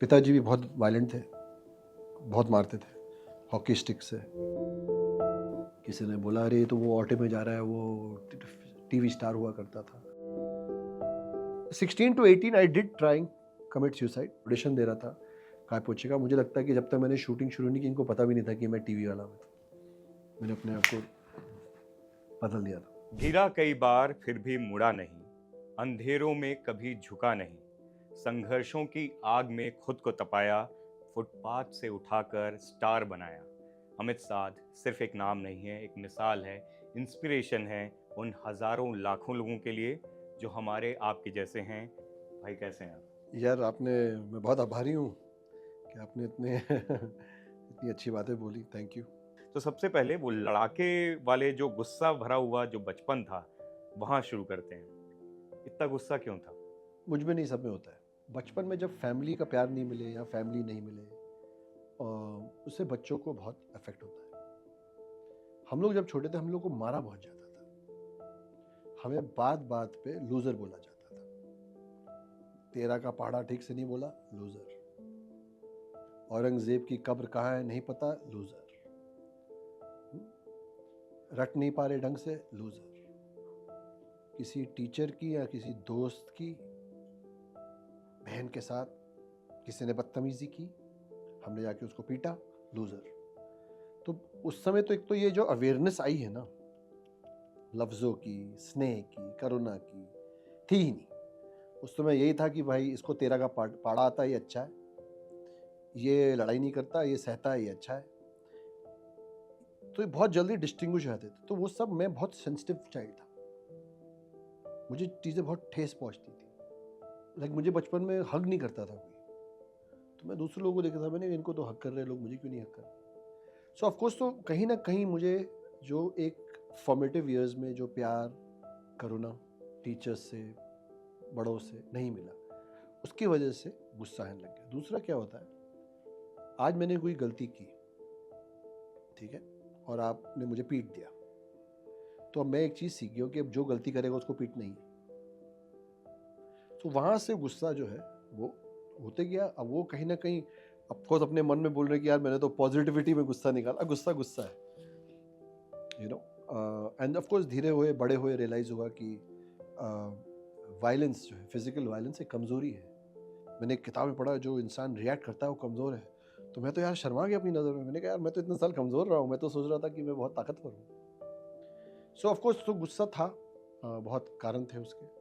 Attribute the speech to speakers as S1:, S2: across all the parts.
S1: पिताजी भी बहुत वायलेंट थे, बहुत मारते थे हॉकी स्टिक से। किसी ने बोला अरे तो वो ऑटे में जा रहा है, वो टीवी स्टार हुआ करता था। 16 to 18 I did trying commit suicide, audition दे रहा था काय पोछे का। मुझे लगता है कि जब तक मैंने शूटिंग शुरू नहीं की इनको पता भी नहीं था कि मैं टीवी वाला हूँ। मैंने अपने आप को बदल दिया था।
S2: गिरा कई बार फिर भी मुड़ा नहीं, अंधेरों में कभी झुका नहीं, संघर्षों की आग में खुद को तपाया, फुटपाथ से उठाकर स्टार बनाया। अमित साध सिर्फ एक नाम नहीं है, एक मिसाल है, इंस्पिरेशन है उन हजारों लाखों लोगों के लिए जो हमारे आपके जैसे हैं। भाई कैसे हैं आप?
S1: यार मैं बहुत आभारी हूँ कि आपने इतने इतनी अच्छी बातें बोली। Thank you.
S2: तो सबसे पहले वो लड़ाके वाले जो गुस्सा भरा हुआ जो बचपन था, वहां शुरू करते हैं। इतना गुस्सा क्यों था?
S1: मुझ में नहीं, सब में होता है। बचपन में जब फैमिली का प्यार नहीं मिले या फैमिली नहीं मिले, उससे बच्चों को बहुत अफेक्ट होता है। हम लोग जब छोटे थे हम लोग को मारा बहुत जाता था, हमें बात बात पे लूजर बोला जाता था। तेरा का पहाड़ा ठीक से नहीं बोला, लूजर। औरंगजेब की कब्र कहाँ है नहीं पता, लूजर। रट नहीं पा रहे ढंग से, लूजर। किसी टीचर की या किसी दोस्त की बहन के साथ किसी ने बदतमीजी की, हमने जाके उसको पीटा, लूजर। तो उस समय तो एक तो ये जो अवेयरनेस आई है ना, लफ्ज़ों की, स्नेह की, करुणा की, थी ही नहीं। उस समय यही था कि भाई इसको तेरा का पाड़ा आता है, ये अच्छा है, ये लड़ाई नहीं करता, ये सहता है, ये अच्छा है। तो ये बहुत जल्दी डिस्टिंग्विश हो जाते थे। तो वो सब, मैं बहुत सेंसिटिव चाइल्ड था, मुझे चीज़ें बहुत ठेस पहुंचती थी। लाइक मुझे बचपन में हग नहीं करता था कोई, तो मैं दूसरे लोगों को देखता था, मैंने इनको तो हक कर रहे लोग, मुझे क्यों नहीं हक कर रहे। सो ऑफकोर्स तो कहीं ना कहीं मुझे जो एक फॉर्मेटिव ईयर्स में जो प्यार, करुणा टीचर्स से, बड़ों से नहीं मिला, उसकी वजह से गुस्सा आने लग गया। दूसरा क्या होता है, आज मैंने कोई गलती की, ठीक है, और आपने मुझे पीट दिया, तो अब मैं एक चीज़ सीख गया हूँ कि अब जो गलती करेगा उसको पीटना ही है। तो वहाँ से गुस्सा जो है वो होते गया। अब वो कहीं ना कहीं ऑफकोर्स अपने मन में बोल रहे कि यार मैंने तो पॉजिटिविटी में गुस्सा निकाला, गुस्सा गुस्सा है, you know. End of course धीरे हुए बड़े हुए रियलाइज हुआ कि वायलेंस जो है, फिजिकल वायलेंस एक कमज़ोरी है। मैंने एक किताब में पढ़ा, जो इंसान रिएक्ट करता है वो कमज़ोर है। तो मैं तो यार शर्मा गया अपनी नज़र में। मैंने कहा यार मैं तो इतने साल कमज़ोर रहा हूँ, मैं तो सोच रहा था कि मैं बहुत ताकतवर हूँ। सो ऑफ कोर्स तो गुस्सा था, बहुत कारण थे उसके।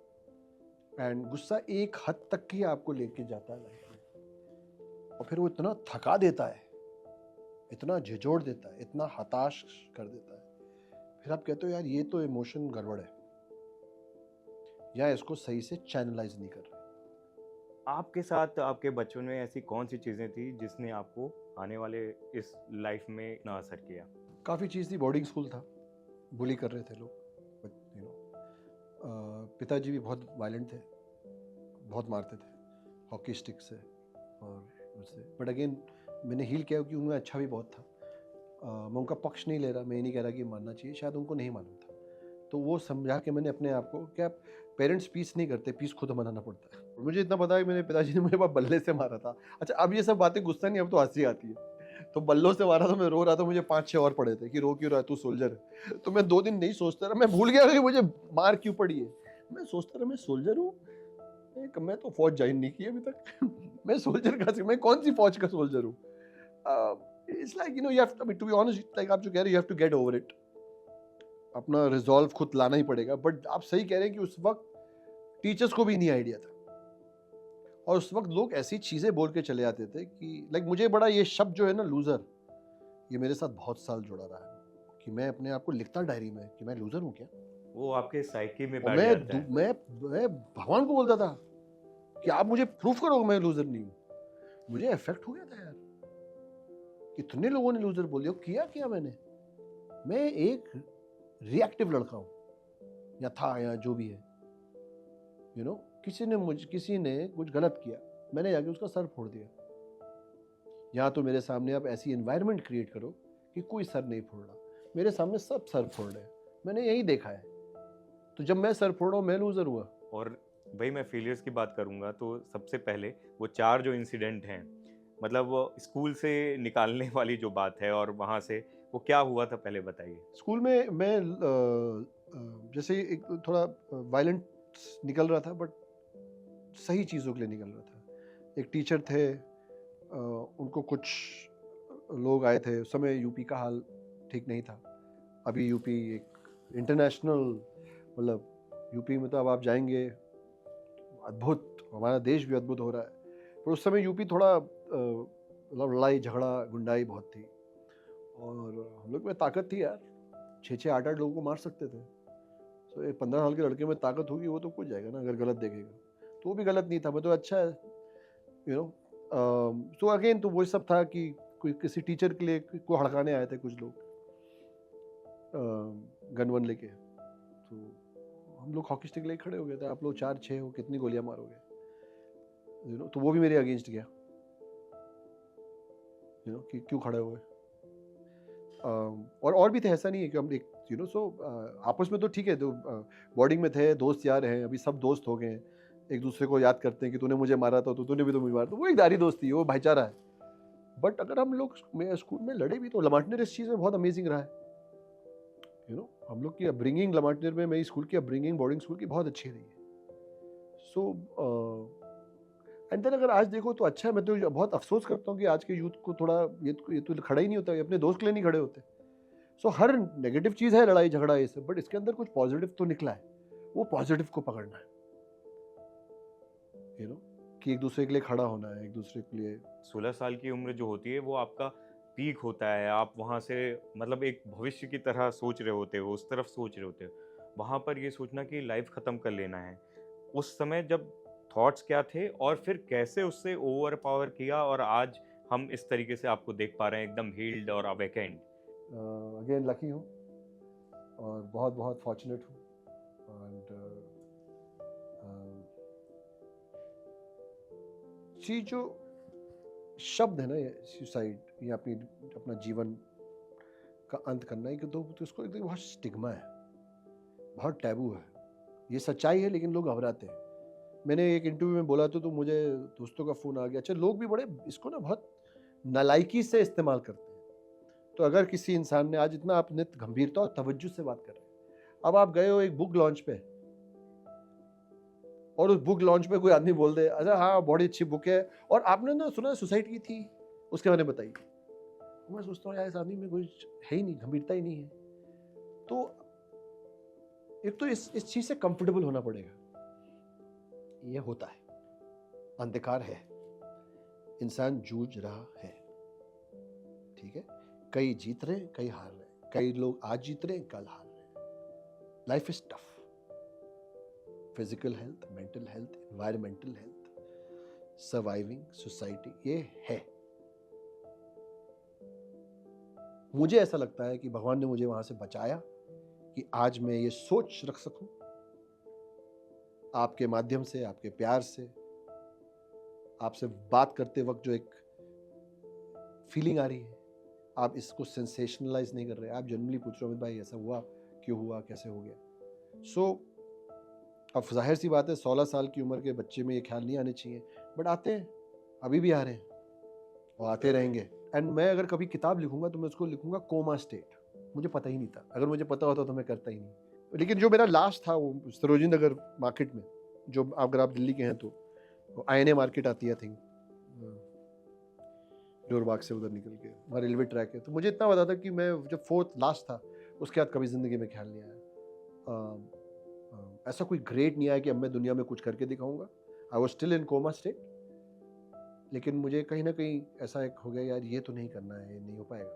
S1: एंड गुस्सा एक हद तक ही आपको लेके जाता है लाइफ में, और फिर वो इतना थका देता है, इतना झिझोड़ देता है, इतना हताश कर देता है। फिर आप कहते हो यार ये तो इमोशन गड़बड़ है, या इसको सही से चैनलाइज नहीं कर रहे।
S2: आपके साथ आपके बचपन में ऐसी कौन सी चीज़ें थी जिसने आपको आने वाले इस लाइफ में इतना असर किया?
S1: काफ़ी चीज़ थी, बोर्डिंग स्कूल था, बुली कर रहे थे लोग, यू नो। पिताजी भी बहुत वायलेंट थे, बहुत मारते थे हॉकी स्टिक से और उससे। बट अगेन मैंने हील किया कि उनमें अच्छा भी बहुत था। मैं उनका पक्ष नहीं ले रहा, मैं ये नहीं कह रहा कि मानना चाहिए, शायद उनको नहीं मालूम था। तो वो समझा के मैंने अपने आप को, क्या पेरेंट्स पीस नहीं करते, पीस खुद मनाना पड़ता है। और मुझे इतना पता है कि मेरे पिताजी ने मुझे बल्ले से मारा था। अच्छा, अब ये सब बातें गुस्सा नहीं, अब तो हंसी आती है। तो बल्लों से मारा था, मैं रो रहा था, मुझे 5-6 और पड़े थे कि रो क्यों रहा है, तू सोल्जर है। तो मैं 2 दिन नहीं सोचता रहा, मैं भूल गया कि मुझे मार क्यों पड़ी है। मैं सोचता रहा मैं सोल्जर हूँ, मैं तो फौज ज्वाइन नहीं की अभी तक। मैं सोल्जर का, मैं कौन सी फौज का सोल्जर हूँ। It's like, you know, you have to be honest, like आप जो कह रहे हैं, you have to get over it. अपना रिजॉल्व खुद लाना ही पड़ेगा। बट आप सही कह रहे हैं कि उस वक्त टीचर्स को भी नहीं आइडिया था, और उस वक्त लोग ऐसी चीजें बोल के चले जाते थे कि लाइक मुझे बड़ा ये शब्द जो है ना, लूजर, ये मेरे साथ बहुत साल जुड़ा रहा है। कि मैं अपने आप को लिखता डायरी में कि मैं लूजर हूँ क्या।
S2: वो आपके साइकी में
S1: और
S2: बैठ जाता है।
S1: मैं भगवान को बोलता था कि आप मुझे प्रूफ करो मैं लूजर नहीं हूँ। मुझे इफेक्ट हो गया था यार, कितने लोगों ने लूजर बोल दिया। किया क्या मैंने, मैं एक रिएक्टिव लड़का हूँ, या था, या जो भी है, यू नो। किसी ने कुछ गलत किया, मैंने जाके उसका सर फोड़ दिया। या तो मेरे सामने आप ऐसी एनवायरनमेंट क्रिएट करो कि कोई सर नहीं फोड़ रहा। मेरे सामने सब सर फोड़ रहे हैं, मैंने यही देखा है। तो जब मैं सर फोड़ रहा हूँ, मैं लूजर हुआ।
S2: और वही मैं फेलियर्स की बात करूँगा तो सबसे पहले वो 4 जो इंसिडेंट हैं, मतलब वो स्कूल से निकालने वाली जो बात है और वहाँ से वो क्या हुआ था पहले बताइए?
S1: स्कूल में मैं जैसे एक थोड़ा वायलेंट निकल रहा था, बट सही चीज़ों के लिए निकल रहा था। एक टीचर थे, उनको कुछ लोग आए थे, उस समय यूपी का हाल ठीक नहीं था। अभी यूपी एक इंटरनेशनल, मतलब यूपी में तो अब आप जाएंगे, अद्भुत, हमारा देश भी अद्भुत हो रहा है। पर उस समय यूपी थोड़ा मतलब लड़ाई झगड़ा गुंडाई बहुत थी, और हम लोग में ताकत थी यार, 6-6 8-8 लोगों को मार सकते थे। तो एक 15 साल के लड़के में ताकत होगी, वो तो कूद जाएगा ना अगर गलत देखेगा। तो वो भी गलत नहीं था, मैं तो अच्छा है, यू नो। सो अगेन तो वही सब था कि कोई किसी टीचर के लिए को हड़काने आए थे कुछ लोग गन वन लेके। तो हम लोग हॉकी स्टिक लेके खड़े हो गए थे, आप लोग 4-6 हो, कितनी गोलियां मारोगे, तो वो भी मेरे अगेंस्ट गया, कि क्यों खड़े हुए। और भी थे, ऐसा नहीं है कि हम एक सो आपस में तो ठीक है, तो बोर्डिंग में थे, दोस्त यार हैं, अभी सब दोस्त हो गए हैं, एक दूसरे को याद करते हैं कि तूने मुझे मारा था तो तूने भी तो मुझे मारा, तो वो एक यारी दोस्ती है, वो भाईचारा है। बट अगर हम लोग स्कूल में लड़े भी तो लमाटनेर इस चीज़ में बहुत अमेजिंग रहा है। हम लोग की अपब्रिंगिंग लमाटनेर में, मेरी स्कूल की अपब्रिंगिंग बोर्डिंग स्कूल की बहुत अच्छी रही है। सो एंड देन अगर आज देखो तो अच्छा है, मैं तो बहुत अफसोस करता हूँ कि आज के यूथ को थोड़ा ये तो खड़ा ही नहीं होता, ये अपने दोस्त के लिए नहीं खड़े होते। सो हर नेगेटिव चीज़ है लड़ाई झगड़ा ये सब, बट इसके अंदर कुछ पॉजिटिव तो निकला है, वो पॉजिटिव को पकड़ना है, कि एक दूसरे के लिए खड़ा होना है, एक दूसरे के लिए।
S2: 16 साल की उम्र जो होती है वो आपका पीक होता है, आप वहाँ से मतलब एक भविष्य की तरह सोच रहे होते हो, उस तरफ सोच रहे होते हो। वहाँ पर ये सोचना कि लाइफ ख़त्म कर लेना है, उस समय जब थॉट्स क्या थे और फिर कैसे उससे ओवर पावर किया और आज हम इस तरीके से आपको देख पा रहे हैं एकदम हील्ड और अवेकेंड।
S1: अगेन लकी हूँ और बहुत बहुत फॉर्चुनेट हूँ। एंड ये जो शब्द है ना, ये सुसाइड, ये अपना जीवन का अंत करना है, कि तो इसको एकदम बहुत स्टिग्मा है, बहुत टैबू है। ये सच्चाई है लेकिन लोग घबराते हैं। मैंने एक इंटरव्यू में बोला तो मुझे दोस्तों का फ़ोन आ गया। अच्छा, लोग भी बड़े इसको ना बहुत नालायकी से इस्तेमाल करते हैं। तो अगर किसी इंसान ने, आज इतना आप नित गंभीरता और तवज्जो से बात कर रहे हैं, अब आप गए हो एक बुक लॉन्च पे और उस बुक लॉन्च पे कोई आदमी बोल दे, अच्छा हाँ बड़ी अच्छी बुक है, और आपने ना सुना सुसाइड की थी, उसके बारे में बताइए। मैं सोचता हूँ यार इस आदमी में कुछ है ही नहीं, गंभीरता ही नहीं है। तो एक तो इस चीज़ से कंफर्टेबल होना पड़ेगा। ये होता है, अंधकार है, इंसान जूझ रहा है, ठीक है। कई जीत रहे हैं, कई हार रहे हैं, कई लोग आज जीत रहे हैं, कल हार रहे हैं। Life is tough, physical health, mental health, environmental health, surviving society, ये है। मुझे ऐसा लगता है कि भगवान ने मुझे वहां से बचाया कि आज मैं ये सोच रख सकूं, आपके माध्यम से, आपके प्यार से, आपसे बात करते वक्त जो एक फीलिंग आ रही है, आप इसको सेंसेशनलाइज नहीं कर रहे, आप जनरली पूछ रहे हो भाई ऐसा हुआ, क्यों हुआ, कैसे हो गया। सो अब जाहिर सी बात है 16 साल की उम्र के बच्चे में ये ख्याल नहीं आने चाहिए, बट आते हैं, अभी भी आ रहे हैं और आते रहेंगे। एंड मैं अगर कभी किताब लिखूंगा तो मैं उसको लिखूंगा कोमा स्टेट। मुझे पता ही नहीं था, अगर मुझे पता होता तो मैं करता ही नहीं। लेकिन जो मेरा लास्ट था वो सरोजिनी नगर मार्केट में, जो अगर आप दिल्ली के हैं तो INA मार्केट आती है, थिंक डोरबाग से उधर निकल के वहाँ रेलवे ट्रैक है। तो मुझे इतना पता था कि मैं जब फोर्थ लास्ट था उसके बाद कभी ज़िंदगी में ख्याल नहीं आया। ऐसा कोई ग्रेट नहीं आया कि अब मैं दुनिया में कुछ करके दिखाऊंगा। I was still in coma state, लेकिन मुझे कहीं ना कहीं ऐसा एक हो गया, यार ये तो नहीं करना है, ये नहीं हो पाएगा,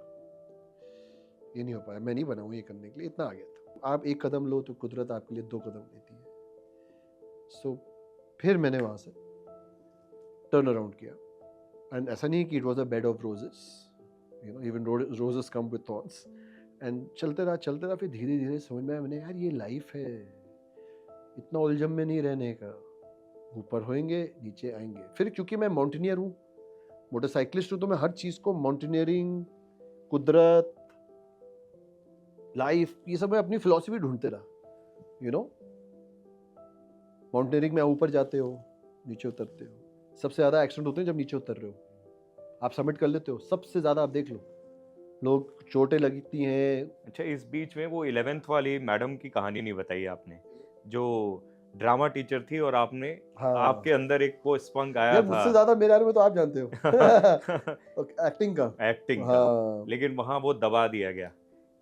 S1: ये नहीं हो पाया, मैं नहीं बना हूँ ये करने के लिए। इतना आ गया था। आप एक कदम लो तो कुदरत आपके लिए 2 कदम लेती है। सो फिर मैंने वहाँ से टर्न अराउंड किया, एंड ऐसा नहीं कि it was a bed of roses, even roses come with thorns. And चलते रहा, फिर धीरे धीरे समझ में आया मैंने, यार ये लाइफ है, इतना उलझन में नहीं रहने का, ऊपर होएंगे नीचे आएंगे। फिर क्योंकि मैं माउंटेनियर हूँ, मोटरसाइकिलिस्ट हूँ, तो मैं हर चीज़ को माउंटेनियरिंग, कुदरत, लाइफ, ये सब मैं अपनी फिलॉसफी ढूंढते रहा, यू नो। माउंटेनियरिंग में ऊपर जाते हो, नीचे उतरते हो, सबसे ज़्यादा एक्सीडेंट होते हैं जब नीचे उतर रहे हो। आप सबमिट कर लेते हो, सबसे ज़्यादा आप देख लो, लोग चोटें लगती हैं।
S2: अच्छा, इस बीच में वो 11th वाली मैडम की कहानी नहीं बताई आपने, जो ड्रामा टीचर थी और आपने आपके
S1: हाँ
S2: अंदर एक वो स्पंक आया
S1: यार,
S2: था।
S1: मुझसे ज़्यादा मेरे बारे में तो आप जानते हो। एक्टिंग का।
S2: एक्टिंग का,
S1: हाँ
S2: लेकिन वहां वो दबा दिया गया।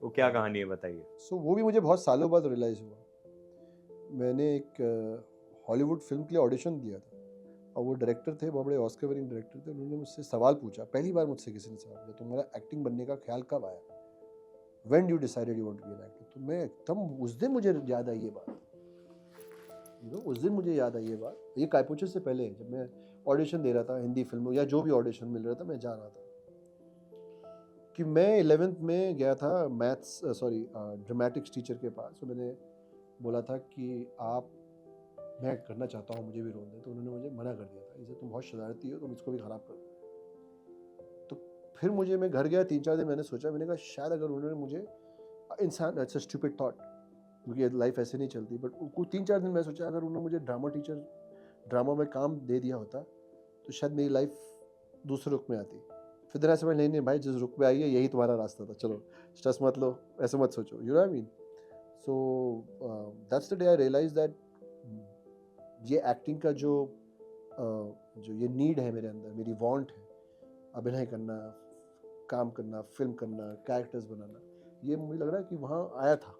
S2: वो क्या
S1: हाँ।
S2: कहानी है, बताइए।
S1: सो वो भी मुझे बहुत सालों बाद रियलाइज़ हुआ। मैंने एक हॉलीवुड फिल्म के लिए ऑडिशन दिया था, और वो डायरेक्टर थे, बहुत बड़े ऑस्कर विनिंग डायरेक्टर थे। उन्होंने मुझसे सवाल पूछा, पहली बार मुझसे किसी ने सवाल पूछा, तुम्हारा एक्टिंग बनने का ख्याल कब आया? When you decided you want to be an actor? तो मैं एकदम, उस दिन मुझे याद आई ये बात, उस दिन मुझे याद आई ये बात। ये कायपोचे से पहले, जब मैं ऑडिशन दे रहा था हिंदी फिल्मों या जो भी ऑडिशन मिल रहा था, मैं जा रहा था कि मैं 11th में गया था मैथ्स सॉरी ड्रामेटिक्स टीचर के पास। तो मैंने बोला था कि आप, मैं करना चाहता हूँ, मुझे भी रोल दें। तो उन्होंने मुझे मना कर दिया था, इसे तुम बहुत शरारती हो, तुम इसको भी ख़राब कर दो। तो फिर मैं घर गया, 3-4 दिन मैंने सोचा, मैंने कहा शायद अगर उन्होंने मुझे, इंसान, इट्स अ स्टूपिड थॉट, क्योंकि लाइफ ऐसे नहीं चलती, बट 3-4 दिन मैं सोचा अगर उन्होंने मुझे ड्रामा में काम दे दिया होता, तो शायद मेरी लाइफ दूसरे रुख में आती। फिर देर समझ, नहीं नहीं भाई, जिस रुख में आई है यही तुम्हारा रास्ता था, चलो स्ट्रेस मत लो, ऐसे मत सोचो, you know I mean. So that's the day I realize that ये एक्टिंग का जो ये नीड है मेरे अंदर, मेरी वांट है, अभिनय करना, काम करना, फिल्म करना, कैरेक्टर्स बनाना, ये मुझे लग रहा है कि वहाँ आया था,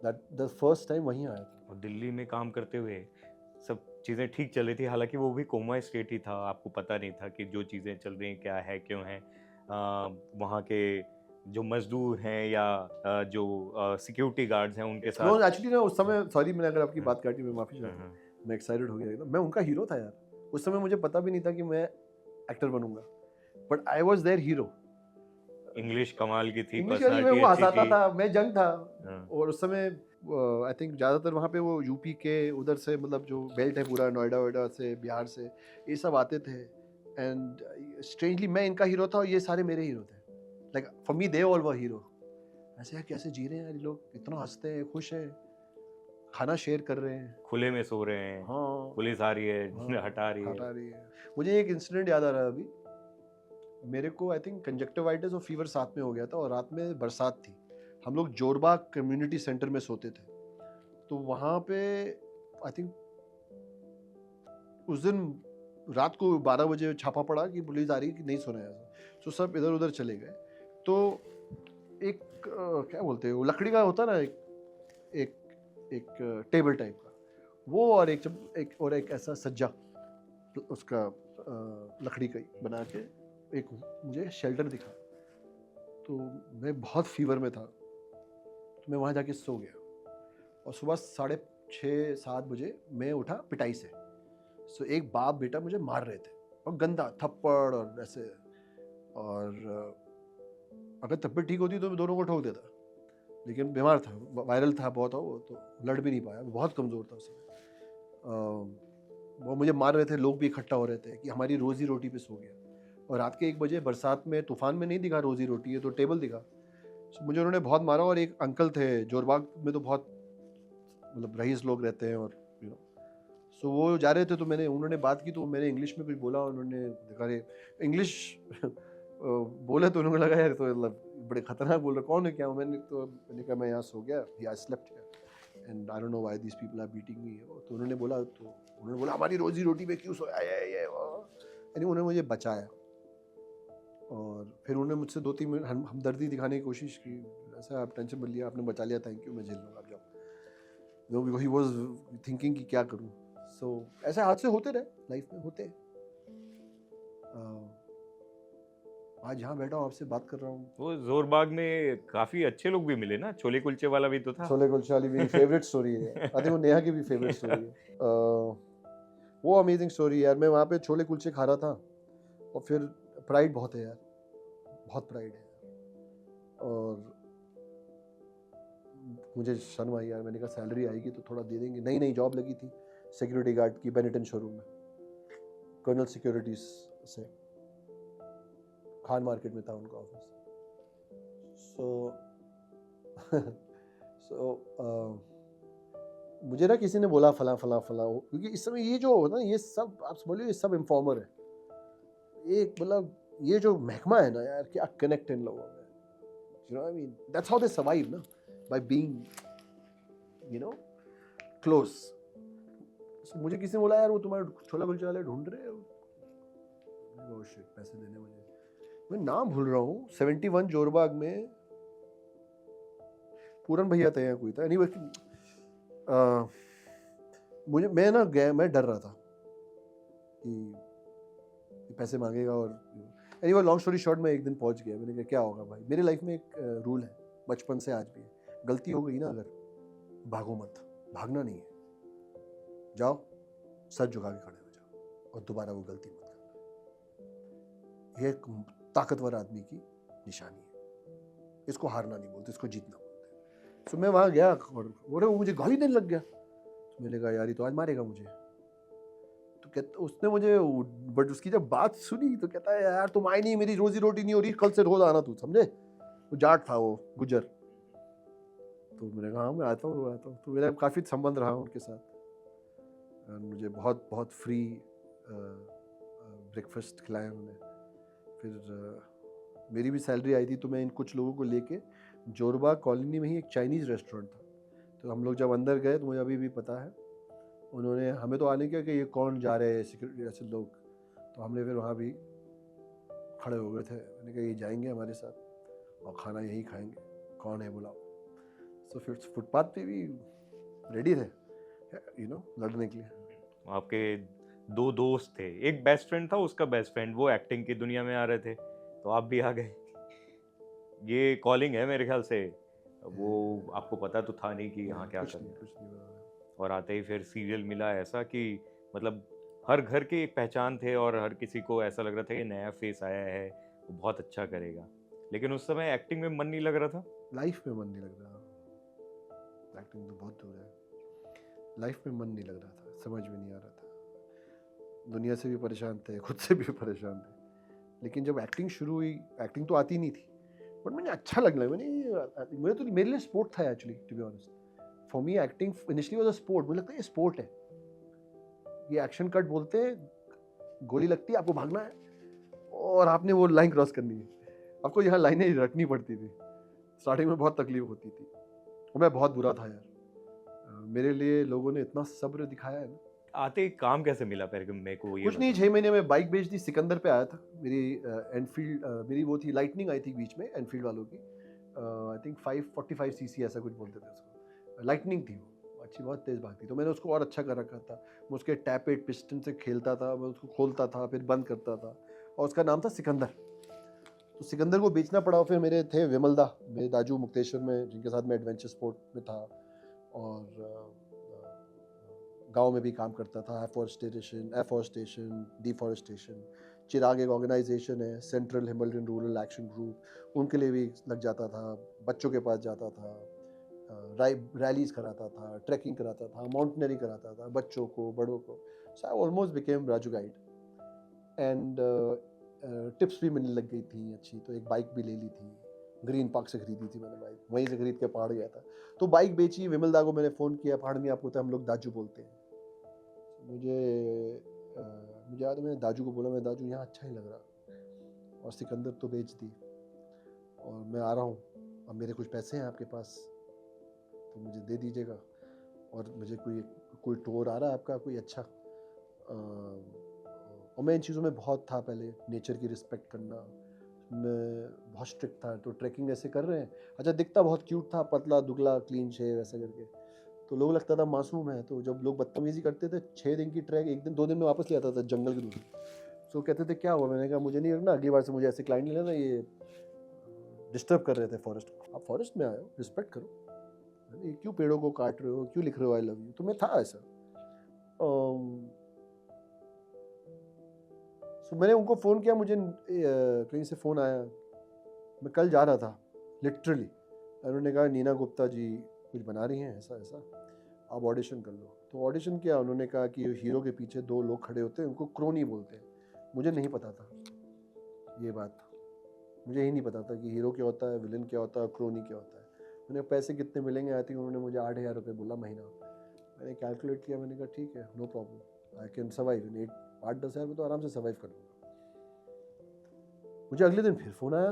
S1: दैट द फर्स्ट टाइम वहीं आया था।
S2: और दिल्ली में काम करते हुए सब चीज़ें ठीक चल रही थी, हालांकि वो भी कोमा स्टेट ही था, आपको पता नहीं था कि जो चीज़ें चल रही हैं क्या है, क्यों है। वहाँ के जो मजदूर हैं या जो सिक्योरिटी गार्ड्स हैं उनके
S1: नो
S2: साथ।
S1: एक्चुअली ना, उस समय, सॉरी मैंने अगर आपकी
S2: हाँ,
S1: बात काटी, मैं माफ़ी
S2: हाँ,
S1: चाहता हूँ,
S2: हाँ।
S1: मैं एक्साइटेड हो गया एकदम। मैं उनका हीरो था यार, उस समय मुझे पता भी नहीं था कि मैं एक्टर बनूंगा, but I was there hero.
S2: English कमाल की थी,
S1: इंग्लिश वाली में
S2: पर्सनालिटी
S1: वो
S2: अच्छी
S1: हंसाता
S2: थी।
S1: था, मैं जंग था।
S2: हाँ।
S1: और उस समय आई थिंक ज़्यादातर वहाँ पे वो यूपी के उधर से, मतलब जो बेल्ट है पूरा, नोएडा वोएडा से, बिहार से, ये सब आते थे। एंड स्ट्रेंजली मैं इनका हीरो था और ये सारे मेरे हीरो थे। Like for me they all were hero. ऐसे यार कैसे जी रहे हैं यार ये लोग, इतना हंसते हैं, खुश हैं, खाना शेयर कर रहे हैं।
S2: खुले में सो रहे हैं,
S1: हाँ
S2: पुलिस आ रही है,
S1: हाँ,
S2: हटा रही है।
S1: हटा रही है। मुझे एक इंसिडेंट याद आ रहा है अभी। मेरे को आई थिंक कंजक्टिवाइटिस और फीवर साथ में हो गया था, और रात में बरसात थी। हम लोग जोरबाग कम्युनिटी सेंटर में सोते थे। तो वहाँ पे आई थिंक उस दिन रात को 12 बजे छापा पड़ा कि पुलिस आ रही है, कि नहीं सोना है ऐसा। तो सब इधर उधर चले गए। तो एक क्या बोलते हैं वो, लकड़ी का होता है ना, एक एक टेबल टाइप का, वो, और एक ऐसा सज्जा उसका, लकड़ी का ही बना के एक मुझे शेल्टर दिखा। तो मैं बहुत फीवर में था, तो मैं वहाँ जाके सो गया, और सुबह 6:30-7 बजे मैं उठा पिटाई से। सो एक बाप बेटा मुझे मार रहे थे, और गंदा थप्पड़ और ऐसे। और अगर तबीयत ठीक होती तो मैं दोनों को ठोक देता, लेकिन बीमार था, वायरल था बहुत, वो तो लड़ भी नहीं पाया, बहुत कमज़ोर था उस समय। वो मुझे मार रहे थे, लोग भी इकट्ठा हो रहे थे कि हमारी रोज़ी रोटी पे सो गया। और रात के 1 बजे बरसात में, तूफान में नहीं दिखा रोज़ी रोटी, है तो टेबल दिखा। So, मुझे उन्होंने बहुत मारा। और एक अंकल थे, जोरबाग में तो बहुत, मतलब रईस लोग रहते हैं, और यू नो, सो वो जा रहे थे, तो उन्होंने बात की, तो मैंने इंग्लिश में कुछ बोला, उन्होंने देखा रे इंग्लिश बोले, तो उन्होंने लगा यार, तो मतलब बड़े खतरनाक बोल रहे, कौन है, क्या हूँ? मैंने कहा मैं यहाँ सो गया, I slept here and I don't know why these people are beating me. तो उन्होंने बोला हमारी रोजी रोटी पे क्यों सोया, ये यानी उन्होंने मुझे बचाया। और फिर उन्होंने मुझसे 2-3 मिनट हमदर्दी दिखाने की कोशिश की, ऐसा आप टेंशन मत लिया, आपने बचा लिया, थैंक यू, मैं झेल लूँगा, आप जाओ। ही वॉज थिंकिंग कि क्या करूँ। सो ऐसे हादसे होते रहे लाइफ में, होते हैं। आज यहाँ बैठा हूँ, आपसे बात कर रहा हूँ।
S2: वो जोरबाग में काफी अच्छे लोग भी मिले ना, छोले कुलचे वाला भी तो था।
S1: छोले कुलचे वाली मेरी फेवरेट स्टोरी है, आई थिंक वो नेहा की भी फेवरेट स्टोरी है। वो अमेजिंग स्टोरी है यार। मैं वहाँ पे छोले कुलचे खा रहा था, और फिर प्राइड बहुत है यार, बहुत प्राइड है। और मुझे शर्म आई यार, मैंने कहा सैलरी आएगी तो थोड़ा दे देंगे। नई नई जॉब लगी थी सिक्योरिटी गार्ड की, बेनेटन शोरूम में, कर्नल सिक्योरिटीज से, खान मार्केट में था उनका ऑफिस। सो मुझे ना किसी ने बोला फला फला फला क्योंकि इस समय ये जो ना ये सब आप बोलिए ये सब इन्फॉर्मर है, एक मतलब ये जो महकमा है ना यार, क्या कनेक्ट इन लोगों में, you know I mean that's how they survive ना, by being you know close. मुझे किसी ने बोला यार वो तुम्हारे छोला कुलचे वाले ढूंढ रहे हो, oh shit, पैसे देने मुझे, मैं नाम भूल रहा हूँ, 71 जोरबाग में पूरन भैया थे या कोई था, एनीवे मुझे मैं ना गया, मैं डर रहा था कि पैसे मांगेगा, और एनीवे लॉन्ग स्टोरी शॉर्ट में एक दिन पहुंच गया, मैंने कहा क्या होगा भाई, मेरी लाइफ में एक रूल है बचपन से आज भी है, गलती हो गई ना अगर, भागो मत, भागना नहीं है, जाओ सर झुका के खड़े हो जाओ और दोबारा वो गलती मत करना। ये एक ताकतवर आदमी की निशानी है, इसको हारना नहीं बोलते, इसको जीतना बोलते। तो मैं वहां गया और वो मुझे गाली देने लग गया, तो मैंने कहा यार ये तो आज मारेगा मुझे, तो कहता उसने मुझे, बट उसकी जब बात सुनी तो कहता है यार तुम आई नहीं, मेरी रोजी रोटी नहीं हो रही, कल से रोज आना तू, समझे, वो जाट था वो गुजर, तो मैंने कहा मैं आता हूँ, तो मेरा काफ़ी संबंध रहा उनके साथ, मुझे बहुत बहुत फ्री ब्रेकफास्ट खिलाया उन्होंने। फिर मेरी भी सैलरी आई थी तो मैं इन कुछ लोगों को लेके, जोरबाग कॉलोनी में ही एक चाइनीज़ रेस्टोरेंट था, तो हम लोग जब अंदर गए तो मुझे अभी भी पता है, उन्होंने हमें तो आने क्या कि ये कौन जा रहे हैं सिक्योरिटी ऐसे लोग, तो हमने फिर वहाँ भी खड़े हो गए थे, मैंने कहा ये जाएंगे हमारे साथ और खाना यही खाएंगे, कौन है बुलाओ। तो फिर फुटपाथ पे भी रेडी थे यू नो लड़ने के लिए।
S2: आपके दो दोस्त थे, एक बेस्ट फ्रेंड था, उसका बेस्ट फ्रेंड, वो एक्टिंग की दुनिया में आ रहे थे, तो आप भी आ गए। ये कॉलिंग है मेरे ख्याल से, वो आपको पता तो था नहीं कि यहाँ क्या करना है,
S1: कुछ नहीं बता।
S2: और आते ही फिर सीरियल मिला ऐसा कि मतलब हर घर की एक पहचान थे और हर किसी को ऐसा लग रहा था कि नया फेस आया है, वो बहुत अच्छा करेगा, लेकिन उस समय एक्टिंग में मन नहीं लग रहा था।
S1: लाइफ में मन नहीं लग रहा, एक्टिंग तो बहुत दूर है, लाइफ में मन नहीं लग रहा था, समझ में नहीं आ रहा था, दुनिया से भी परेशान थे, खुद से भी परेशान थे, लेकिन जब एक्टिंग शुरू हुई, एक्टिंग तो आती नहीं थी बट मुझे अच्छा लगने लगा, मुझे तो मेरे लिए स्पोर्ट था actually, to be honest, for me acting initially was a sport, मुझे लगता है ये स्पोर्ट है, ये एक्शन कट बोलते हैं, गोली लगती है आपको भागना है और आपने वो लाइन क्रॉस करनी है, आपको यहाँ लाइनें रखनी पड़ती थी, स्टार्टिंग में बहुत तकलीफ होती थी और मैं बहुत बुरा था यार, मेरे लिए लोगों ने इतना सब्र दिखाया है ना।
S2: आते ही काम कैसे मिला मेरे को ये
S1: कुछ नहीं, 6 महीने में बाइक बेच दी, सिकंदर पे आया था, मेरी एनफील्ड, मेरी वो थी लाइटनिंग आई थी बीच में एनफील्ड वालों की, आई थिंक 545 सीसी ऐसा कुछ बोलते थे उसको, लाइटनिंग थी वो, अच्छी बहुत तेज़ भागती, तो मैंने उसको और अच्छा कर रखा था, मैं उसके टैपेट पिस्टन से खेलता था, मैं उसको खोलता था फिर बंद करता था, और उसका नाम था सिकंदर, तो सिकंदर को बेचना पड़ा। फिर मेरे थे विमलदा, मेरे दाजू मुक्तेश्वर में, जिनके साथ मैं एडवेंचर स्पोर्ट में था और गांव में भी काम करता था, एफॉरेस्टेशन, डिफॉरेस्टेशन, चिराग एक ऑर्गेनाइजेशन है, central Himalayan rural action group, उनके लिए भी लग जाता था, बच्चों के पास जाता था, रैलीज कराता था, ट्रैकिंग कराता था, माउंटेनरी कराता था, बच्चों को बड़ों को, so I almost became Raju guide, and tips भी मिलने लग गई थी अच्छी, तो एक बाइक भी ले ली थी, ग्रीन पार्क से खरीदी थी मैंने बाइक, वहीं से खरीद के पहाड़ गया था, तो बाइक बेची, विमलदा को मैंने फ़ोन किया, पहाड़ में आपको तो हम लोग दाजू बोलते हैं, मुझे याद है मैंने दाजू को बोला, मैं दाजू यहाँ अच्छा नहीं लग रहा, और सिकंदर तो बेच दी और मैं आ रहा हूँ, अब मेरे कुछ पैसे हैं आपके पास तो मुझे दे दीजिएगा, और मुझे कोई टूर आ रहा है आपका कोई अच्छा, और मैं इन चीज़ों में बहुत था पहले, नेचर की रिस्पेक्ट करना, मैं बहुत स्ट्रिक्ट था, तो ट्रैकिंग ऐसे कर रहे हैं, अच्छा दिखता बहुत क्यूट था, पतला दुगला क्लीन शेव ऐसा करके, तो लोग लगता था मासूम है, तो जब लोग बदतमीजी करते थे 6 दिन की ट्रैक 1 दिन 2 दिन में वापस ले आता था जंगल के दूर, तो कहते थे क्या हुआ, मैंने कहा मुझे नहीं रखना, अगली बार से मुझे ऐसे क्लाइंट नहीं लेना, ये डिस्टर्ब कर रहे थे फॉरेस्ट को, आप फॉरेस्ट में आए हो रिस्पेक्ट करो, ये क्यों पेड़ों को काट रहे हो, क्यों लिख रहे हो आई लव यू, तो मैं था ऐसा। सो मैंने उनको फ़ोन किया, मुझे कहीं से फ़ोन आया, मैं कल जा रहा था लिटरली, उन्होंने कहा नीना गुप्ता जी कुछ बना रही हैं ऐसा ऐसा, आप ऑडिशन कर लो, तो ऑडिशन किया, उन्होंने कहा कि हीरो के पीछे 2 लोग खड़े होते हैं, उनको क्रोनी बोलते हैं, मुझे नहीं पता था ये बात, मुझे ही नहीं पता था कि हीरो क्या होता है, विलन क्या होता है, क्रोनी क्या होता है, मैंने पैसे कितने मिलेंगे, आई थिंक उन्होंने मुझे 8,000 रुपये बोला महीना, मैंने कैलकुलेट किया, मैंने कहा ठीक है, no problem, I can survive in 8-10 हज़ार में तो आराम से सर्वाइव कर लूँगा। मुझे अगले दिन फिर फ़ोन आया,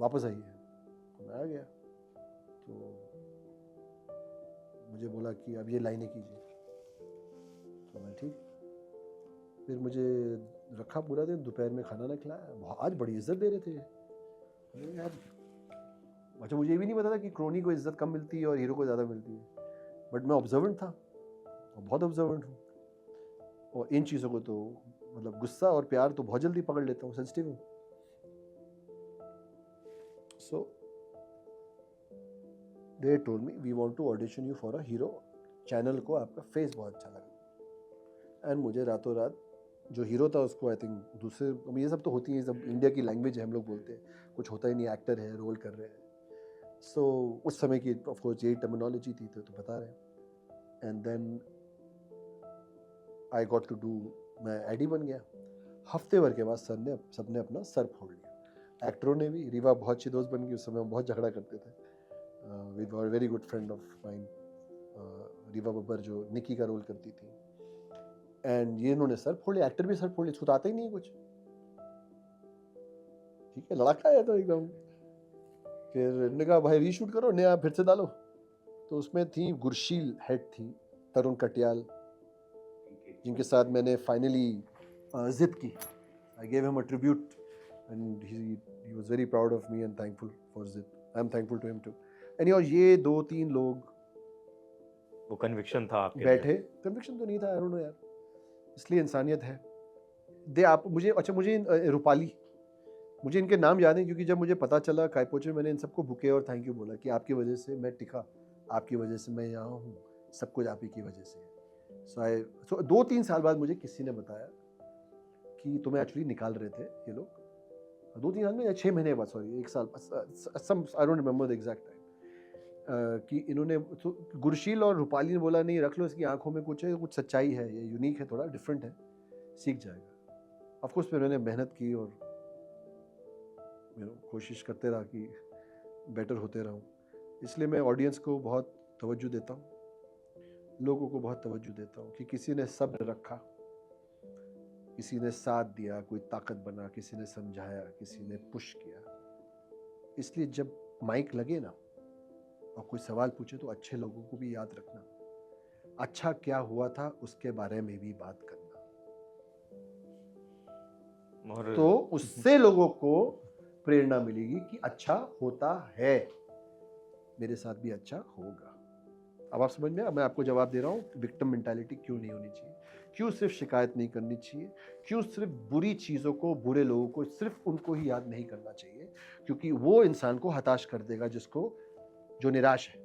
S1: वापस आइए, तो मैं आ गया। तो मुझे बोला कि अब ये लाइनें कीजिए, तो मैं ठीक। फिर मुझे रखा पूरा दिन, दोपहर में खाना ना खिलाया, आज बड़ी इज्जत दे रहे थे यार। अच्छा, मुझे ये भी नहीं पता था कि क्रोनी को इज्जत कम मिलती है और हीरो को ज़्यादा मिलती है, बट मैं ऑब्जर्वेंट था और बहुत ऑब्जर्वेंट हूँ, और इन चीज़ों को तो मतलब गुस्सा और प्यार तो बहुत जल्दी पकड़ लेता हूँ, सेंसिटिव हूँ। So they told me we want to audition you for a hero, channel को आपका फेस बहुत अच्छा लगा। एंड मुझे रातों रात जो हीरो था उसको, आई थिंक दूसरे, ये सब तो होती है, सब इंडिया की लैंग्वेज है, हम लोग बोलते हैं, कुछ होता ही नहीं, एक्टर है, रोल कर रहे हैं। सो उस समय की ऑफ कोर्स यही टर्मिनोलॉजी थी, तो बता रहे हैं। And then I got to do, मैं एडी बन गया। हफ्ते भर के बाद सबने अपना सर फोड़ लिया, एक्टरों ने भी। रीवा बहुत अच्छी दोस्त बन गई, उस समय हम बहुत झगड़ा करते थे। We were very good friend of mine, Riva Babbar जो निकी का रोल करती थी। एंड ये इन्होंने सर फोड़ लिया, एक्टर भी सर फोड़ लिया, इसको तो आता ही नहीं कुछ, ठीक है, लड़का है तो एकदम। फिर इन्होंने कहा भाई रीशूट करो, नया फिर से डालो। तो उसमें थी गुरशील, हेड थी तरुण कटियाल, जिनके साथ मैंने फाइनली जिद की। I gave him a tribute and he was very proud of me and thankful for जिद। I am thankful to him too. Any, और ये 2-3 लोग
S2: वो कन्विक्शन था आपके
S1: बैठे, कन्विक्शन तो नहीं था, आई डोंट नो यार, इसलिए इंसानियत है। दे आप मुझे, अच्छा मुझे रूपाली, मुझे इनके नाम याद है क्योंकि जब मुझे पता चला कायपोचे, मैंने इन सबको बुके और थैंक यू बोला कि आपकी वजह से मैं टिका, आपकी वजह से मैं यहाँ हूँ, सब कुछ आप ही की वजह से है। सो 2-3 साल बाद मुझे किसी ने बताया कि तुम्हें एक्चुअली निकाल रहे थे ये लोग, 2-3 साल में या 6 महीने बाद, सॉरी 1 साल, I don't remember the exact time, कि इन्होंने, तो गुरशील और रूपाली ने बोला नहीं रख लो, इसकी आंखों में कुछ है, कुछ सच्चाई है, ये यूनिक है, थोड़ा डिफरेंट है, सीख जाएगा। ऑफ कोर्स फिर मैंने मेहनत की और कोशिश करते रहा कि बेटर होते रहूं। इसलिए मैं ऑडियंस को बहुत तवज्जो देता हूँ, लोगों को बहुत तवज्जो देता हूँ कि किसी ने सब्र रखा, किसी ने साथ दिया, कोई ताकत बना, किसी ने समझाया, किसी ने पुश किया। इसलिए जब माइक लगे ना और कोई सवाल पूछे तो अच्छे लोगों को भी याद रखना, अच्छा क्या हुआ था उसके बारे में भी बात करना,
S2: और
S1: तो उससे लोगों को प्रेरणा मिलेगी कि अच्छा होता है, मेरे साथ भी अच्छा होगा। अब आप समझ में, अब मैं आपको जवाब दे रहा हूँ विक्टिम मेंटालिटी क्यों नहीं होनी चाहिए, क्यों सिर्फ शिकायत नहीं करनी चाहिए, क्यों सिर्फ बुरी चीज़ों को, बुरे लोगों को, सिर्फ उनको ही याद नहीं करना चाहिए, क्योंकि वो इंसान को हताश कर देगा, जो निराश है,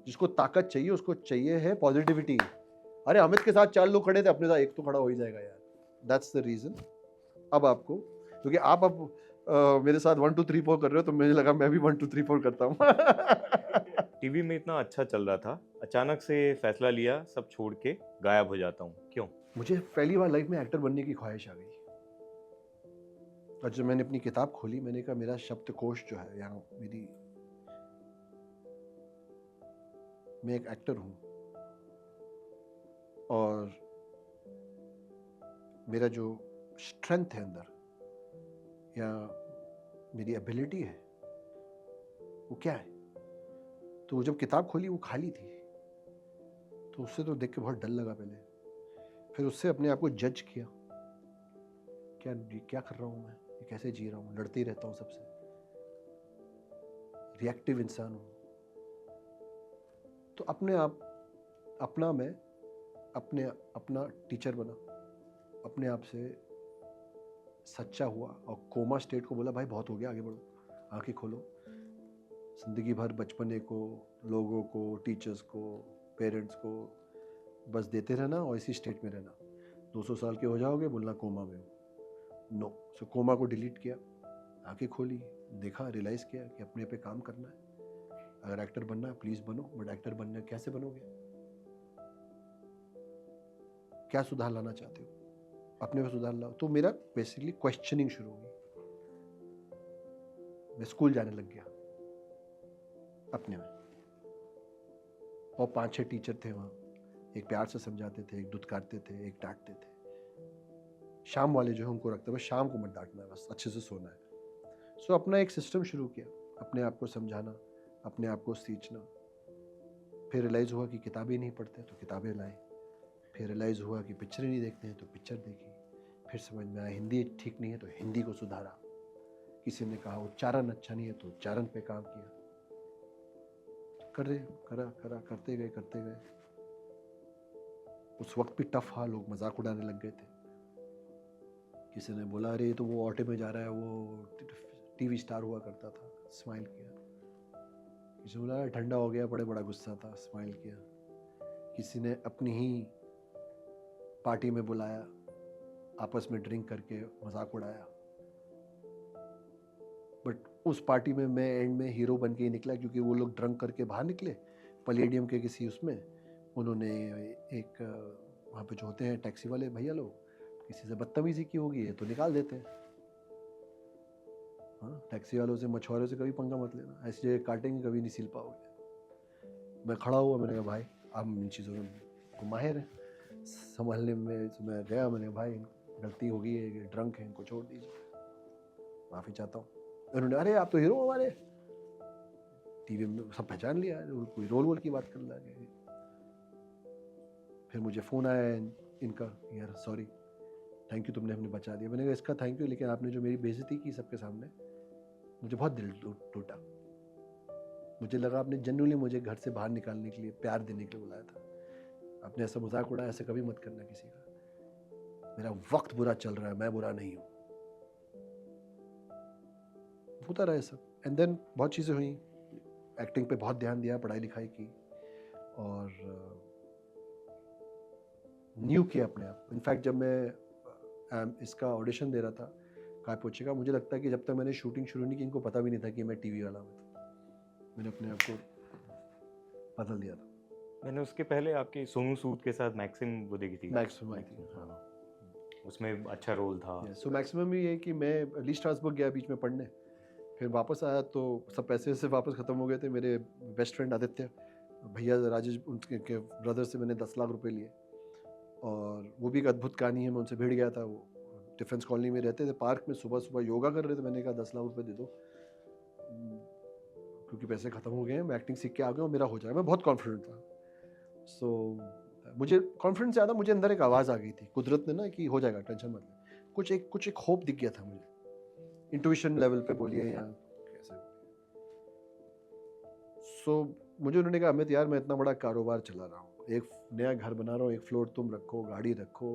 S1: जिसको ताकत चाहिए, उसको चाहिए है पॉजिटिविटी। अरे अमित के साथ 4 लोग खड़े थे, अपने साथ एक तो खड़ा हो ही जाएगा यार, दैट्स द रीजन। अब आपको, क्योंकि आप अब मेरे साथ 1 2 3 4 कर रहे हो, तो मुझे लगा मैं भी 1 2 3 4 करता हूँ।
S2: टीवी में इतना अच्छा चल रहा था, अचानक से फैसला लिया सब छोड़ के गायब हो जाता हूँ, क्यों?
S1: मुझे पहली बार लाइफ में एक्टर बनने की ख्वाहिश आ गई, और जब मैंने अपनी किताब खोली, मैंने कहा मेरा शब्दकोश जो है यहाँ, मैं एक एक्टर हूँ, और मेरा जो स्ट्रेंथ है अंदर, या मेरी एबिलिटी है, वो क्या है। तो जब किताब खोली वो खाली थी, तो उससे तो देख के बहुत डर लगा पहले, फिर उससे अपने आप को जज किया, क्या कर रहा हूँ मैं, ये कैसे जी रहा हूँ, लड़ते ही रहता हूँ सबसे, रिएक्टिव इंसान हूँ। तो मैं अपना टीचर बना, अपने आप से सच्चा हुआ, और कोमा स्टेट को बोला भाई बहुत हो गया, आगे बढ़ो, आंखें खोलो, जिंदगी भर बचपने को, लोगों को, टीचर्स को, पेरेंट्स को बस देते रहना और इसी स्टेट में रहना, 200 साल के हो जाओगे, बोलना कोमा में हो। नो, सो कोमा को डिलीट किया, आंखें खोली, देखा, रियलाइज किया कि अपने पे काम करना है। अगर एक्टर बनना है प्लीज बनो, बट एक्टर बनना कैसे बनोगे, क्या सुधार लाना चाहते हो, अपने में सुधार लाओ। तो मेरा बेसिकली क्वेश्चनिंग शुरू हुई, मैं स्कूल जाने लग गया अपने में, और 5-6 टीचर थे वहाँ, एक प्यार से समझाते थे, एक दुत्कारते थे, एक डांटते थे। शाम वाले जो है उनको रखते बस शाम को मत डांटना है, बस अच्छे से सोना है। सो अपना एक सिस्टम शुरू किया, अपने आप को समझाना, अपने आप को सींचना। फिर रियलाइज़ हुआ कि किताबें नहीं पढ़ते तो किताबें लाए। फिर रियलाइज़ हुआ कि पिक्चरें नहीं देखते हैं तो पिक्चर देखी। फिर समझ में आया हिंदी ठीक नहीं है तो हिंदी को सुधारा। किसी ने कहा उच्चारण अच्छा नहीं है तो उच्चारण पे काम किया। करते गए। उस वक्त भी टफ था, लोग मजाक उड़ाने लग गए थे। किसी ने बोला अरे तो वो ऑटो में जा रहा है, वो टीवी स्टार हुआ करता था, स्माइल किया। किसी ने बोला ठंडा हो गया, बड़ा गुस्सा था, स्माइल किया। किसी ने अपनी ही पार्टी में बुलाया, आपस में ड्रिंक करके मजाक उड़ाया। बट उस पार्टी में मैं एंड में हीरो बन के ही निकला, क्योंकि वो लोग ड्रंक करके बाहर निकले पैलेडियम के किसी उसमें। उन्होंने एक वहाँ पे जो होते हैं टैक्सी वाले भैया लोग, किसी से बदतमीजी की होगी तो निकाल देते हैं। हाँ, टैक्सी वालों से, मछुआरों से कभी पंगा मत लेना, ऐसी जगह काटेंगे कभी नहीं सील पाओगे। मैं खड़ा हुआ, मैंने कहा भाई आप इन चीज़ों में को माहिर है संभालने में। तो मैं गया, मैंने भाई गलती हो गई है, ड्रंक है, इनको छोड़ दीजिए, माफ़ी चाहता हूँ। उन्होंने अरे आप तो हीरो हमारे, टीवी में सब पहचान लिया, कोई रोल की बात करने लगे। फिर मुझे फ़ोन आया इनका, यार सॉरी, थैंक यू तुमने हमें बचा दिया। मैंने कहा इसका थैंक यू, लेकिन आपने जो मेरी बेइज्जती की सबके सामने, मुझे बहुत दिल टूटा। मुझे लगा आपने जेन्युइनली मुझे घर से बाहर निकालने के लिए, प्यार देने के लिए बुलाया था। आपने ऐसा मजाक उड़ाया, ऐसे कभी मत करना किसी का। मेरा वक्त बुरा चल रहा है, मैं बुरा नहीं हूँ। होता रहा सब। एंड देन बहुत चीज़ें हुई, एक्टिंग पे बहुत ध्यान दिया, पढ़ाई लिखाई की, और न्यू किया अपने आप। इनफैक्ट जब मैं इसका ऑडिशन दे रहा था काय पोचे का, मुझे लगता है कि जब तक मैंने शूटिंग शुरू नहीं की, इनको पता भी नहीं था कि मैं टीवी वाला हूँ। मैंने अपने आप को बदल दिया था।
S2: मैंने उसके पहले आपकी सोनू सूद के साथ मैक्सिम वो देखी थी।
S1: मैक्सिमम आई थी, हाँ।
S2: उसमें अच्छा रोल था।
S1: सो मैक्सिमम भी ये कि मैं ली स्ट्रासबर्ग गया बीच में पढ़ने, फिर वापस आया तो सब पैसे से वापस ख़त्म हो गए थे। मेरे बेस्ट फ्रेंड आदित्य भैया राजेश, उनके ब्रदर से मैंने 10 लाख रुपए लिए, और वो भी एक अद्भुत कहानी है। मैं उनसे भिड़ गया था, वो डिफेंस कॉलोनी में रहते थे, पार्क में सुबह सुबह योगा कर रहे थे। मैंने कहा 10 लाख रुपए दे दो, क्योंकि पैसे ख़त्म हो गए हैं, मैं एक्टिंग सीख के आ गया हूँ, मेरा हो जाएगा। मैं बहुत कॉन्फिडेंट था। सो मुझे कॉन्फिडेंस ज़्यादा, मुझे अंदर एक आवाज़ आ गई थी कुदरत ने ना, कि हो जाएगा, टेंशन मत ले। कुछ एक होप दिख गया था मुझे, इंट्यूशन लेवल पे बोलिए या कैसे। सो मुझे उन्होंने कहा अमित यार, मैं इतना बड़ा कारोबार चला रहा हूँ, एक नया घर बना रहा हूँ, एक फ्लोर तुम रखो, गाड़ी रखो,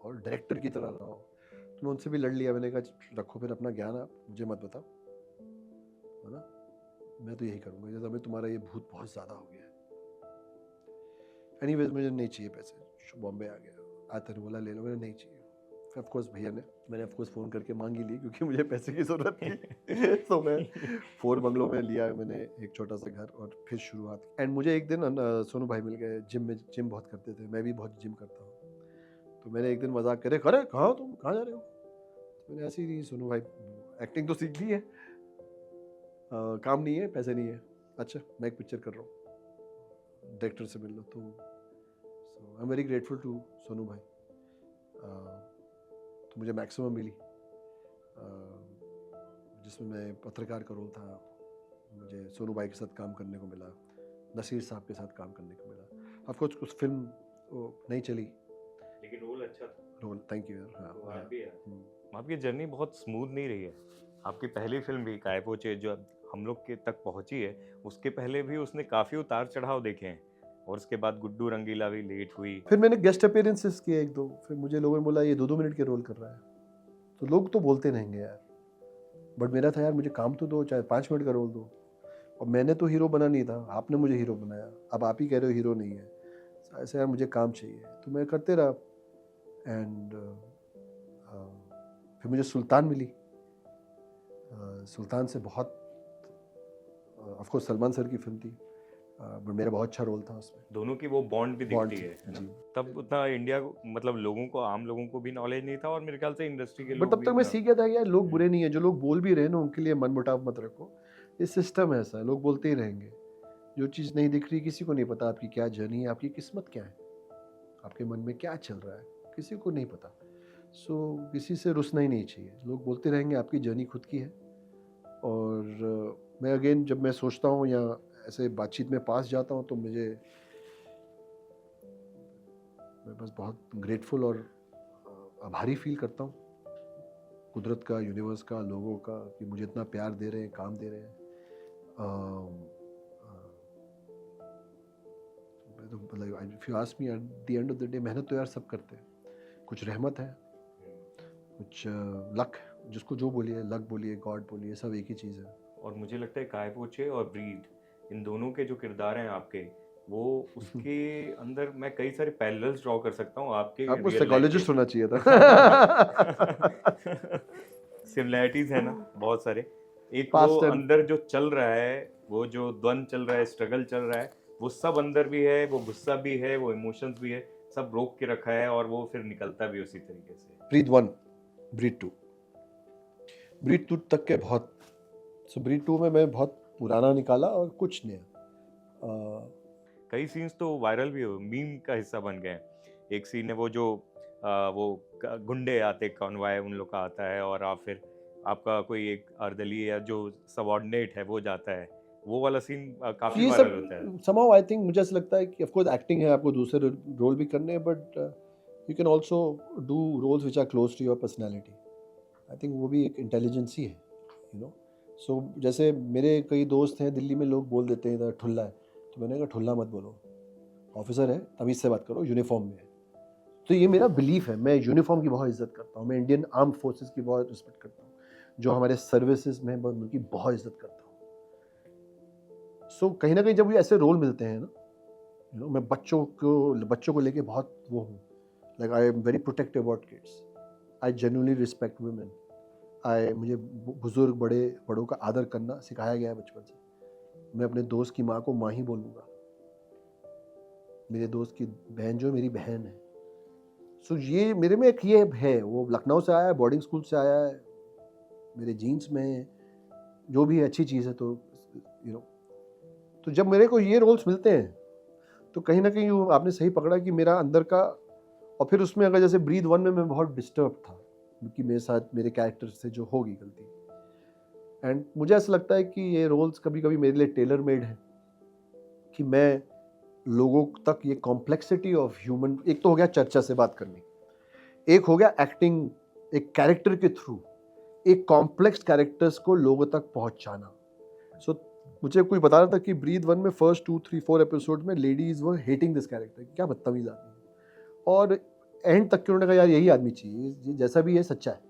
S1: और डायरेक्टर की तरह रहो। तो मैं उनसे भी लड़ लिया, मैंने कहा रखो फिर अपना ज्ञान, आप मुझे मत बताओ, है ना, मैं तो यही करूँगा। जैसे अमित तुम्हारा ये भूत बहुत ज़्यादा हो गया है। एनीवेज मुझे नहीं चाहिए पैसे, बॉम्बे आ गया, आते ने बोला ले लो, मैंने नहीं चाहिए। फिर ऑफकोर्स भैया ने, मैंने ऑफकोर्स फ़ोन करके मांग ही ली, क्योंकि मुझे पैसे की ज़रूरत थी। तो मैं 4 बंगलों में लिया मैंने एक छोटा सा घर, और फिर शुरुआत। एंड मुझे एक दिन सोनू भाई मिल गए, जिम बहुत करते थे, मैं भी बहुत जिम करता हूँ। तो मैंने एक दिन मजाक करे, अरे कहाँ तुम, कहाँ जा रहे हो? तो मैंने ऐसे ही, सोनू भाई एक्टिंग तो सीख ली है, काम नहीं है, पैसे नहीं है। अच्छा मैं एक पिक्चर कर रहा हूँ, डायरेक्टर से मिल लो। तो I am very grateful to Sonu भाई। तो मुझे मैक्सिमम मिली, जिसमें मैं पत्रकार का रोल था। मुझे सोनू भाई के साथ काम करने को मिला, नसीर साहब के साथ काम करने को मिला। ऑफकोर्स उस फिल्म नहीं चली,
S2: लेकिन रोल अच्छा था।
S1: रोल, थैंक यू यार।
S2: तो आप भी आपकी जर्नी बहुत स्मूथ नहीं रही है। आपकी पहली फिल्म भी काय पोचे जो हम लोग के तक पहुंची है, उसके पहले भी उसने काफ़ी उतार चढ़ाव देखे हैं, और उसके बाद गुड्डू रंगीला भी लेट हुई।
S1: फिर मैंने गेस्ट अपीयरेंसेस किए 1-2, फिर मुझे लोगों ने बोला ये 2-2 मिनट के रोल कर रहा है। तो लोग तो बोलते रहेंगे यार, बट मेरा था यार मुझे काम तो दो, चाहे 5 मिनट का रोल दो। और मैंने तो हीरो बना नहीं था, आपने मुझे हीरो बनाया, अब आप ही कह रहे हो हीरो नहीं है। ऐसे यार मुझे काम चाहिए, तो मैं करते रहा। एंड फिर मुझे सुल्तान मिली। सुल्तान से बहुत, ऑफ कोर्स सलमान सर की फिल्म थी, बट मेरा बहुत अच्छा रोल था उसमें।
S2: दोनों की वो बॉन्ड भी
S1: Bond
S2: दिखती
S1: थी,
S2: है ना?
S1: जी।
S2: तब उतना इंडिया को, मतलब लोगों को, आम लोगों को भी नॉलेज नहीं था, और मेरे ख्याल से इंडस्ट्री के
S1: बट
S2: लोग
S1: तब
S2: भी
S1: तक मैं
S2: उतना-
S1: सीख गया था कि यार लोग बुरे नहीं है, जो लोग बोल भी रहे हैं ना उनके लिए मन मुटाव मत रखो, ये सिस्टम है ऐसा, लोग बोलते ही रहेंगे। जो चीज़ नहीं दिख रही किसी को नहीं पता आपकी क्या जर्नी है, आपकी किस्मत क्या है, आपके मन में क्या चल रहा है, किसी को नहीं पता। सो किसी से रुसना ही नहीं चाहिए। लोग बोलते रहेंगे, आपकी जर्नी खुद की है। और मैं अगेन जब मैं सोचता हूँ या ऐसे बातचीत में पास जाता हूँ तो मैं बस बहुत ग्रेटफुल और आभारी फील करता हूँ कुदरत का, यूनिवर्स का, लोगों का, कि मुझे इतना प्यार दे रहे हैं, काम दे रहे हैं। मैं तो मतलब if you ask me, at the end of the day मेहनत तो यार सब करते हैं। कुछ रहमत है, कुछ लक, जिसको जो बोलिए, लक बोलिए, गॉड बोलिए, सब एक ही चीज़ है।
S2: और मुझे लगता है काय पोचे और ब्रीद, इन दोनों के जो किरदार हैं आपके, वो उसके अंदर मैं कई सारे पैरेलल्स ड्रॉ कर सकता हूँ आपके
S1: आपको
S2: रियल लाइफ
S1: साइकोलॉजिस्ट
S2: के।
S1: होना चाहिए था।
S2: सिमिलैरिटीज है ना बहुत सारे। एक वो
S1: पास्ट एंड
S2: अंदर जो चल रहा है, वो जो द्वंद चल रहा है, स्ट्रगल चल रहा है, वो सब अंदर भी है, वो गुस्सा भी है, वो इमोशंस भी है, सब रोक के रखा है और वो फिर निकलता भी उसी तरीके से।
S1: ब्रीथ 1, ब्रीथ 2, ब्रीथ 2 तक के बहुत, सो ब्रीथ 2 में मैं बहुत पुराना निकाला और कुछ नया।
S2: कई सीन्स तो वायरल भी हो, मीम का हिस्सा बन गए हैं। एक सीन है वो जो गुंडे आते, कॉन्वॉय उन लोग का आता है और आप फिर आपका कोई एक अर्दली या जो सबऑर्डिनेट है वो जाता है, वो वाला सीन काफी
S1: ये
S2: वायरल होता है।
S1: सब somehow आई थिंक, मुझे ऐसा लगता है कि ऑफ कोर्स एक्टिंग है, आपको दूसरे रोल भी करने हैं, but you can also do roles which are close to your personality. I think वो भी एक इंटेलिजेंस ही है, यू नो। सो जैसे मेरे कई दोस्त हैं दिल्ली में, लोग बोल देते हैं इधर ठुल्ला है, तो मैंने कहा ठुल्ला मत बोलो, ऑफिसर है तमीज़ से बात करो, यूनिफॉर्म में है। तो ये मेरा बिलीफ है, मैं यूनिफॉर्म की बहुत इज्जत करता हूँ, मैं इंडियन आर्म फोर्सेस की बहुत रिस्पेक्ट करता हूँ, जो हमारे सर्विसेज में मैं उनकी बहुत इज्जत करता हूँ। सो कहीं ना कहीं जब ये ऐसे रोल मिलते हैं ना, मैं बच्चों को लेके बहुत वो हूँ, like I am very protective about kids, I genuinely respect women, मुझे बुजुर्ग बड़ों का आदर करना सिखाया गया है बचपन से। मैं अपने दोस्त की माँ को माँ ही बोलूँगा, मेरे दोस्त की बहन जो मेरी बहन है। सो ये मेरे में एक ये है, वो लखनऊ से आया है, बोर्डिंग स्कूल से आया है, मेरे जीन्स में जो भी अच्छी चीज़ है। तो तो जब मेरे को ये रोल्स मिलते हैं तो कहीं ना कहीं आपने सही पकड़ा कि मेरा अंदर का। और फिर उसमें अगर जैसे ब्रीथ 1 में मैं बहुत डिस्टर्ब था क्योंकि मेरे साथ मेरे कैरेक्टर से जो होगी गलती, एंड मुझे ऐसा लगता है कि ये रोल्स कभी कभी मेरे लिए टेलर मेड है, कि मैं लोगों तक ये कॉम्प्लेक्सिटी ऑफ ह्यूमन, एक तो हो गया चर्चा से बात करनी, एक हो गया एक्टिंग, एक कैरेक्टर के थ्रू एक कॉम्प्लेक्स कैरेक्टर्स को लोगों तक पहुंचाना। सो मुझे कोई बता रहा था कि ब्रीथ 1 में फर्स्ट 2, 3, 4 एपिसोड में ladies were hating this character, क्या बदतमीज आदमी है, और एंड तक के उन्होंने कहा यार यही आदमी चाहिए, ये जैसा भी है सच्चा है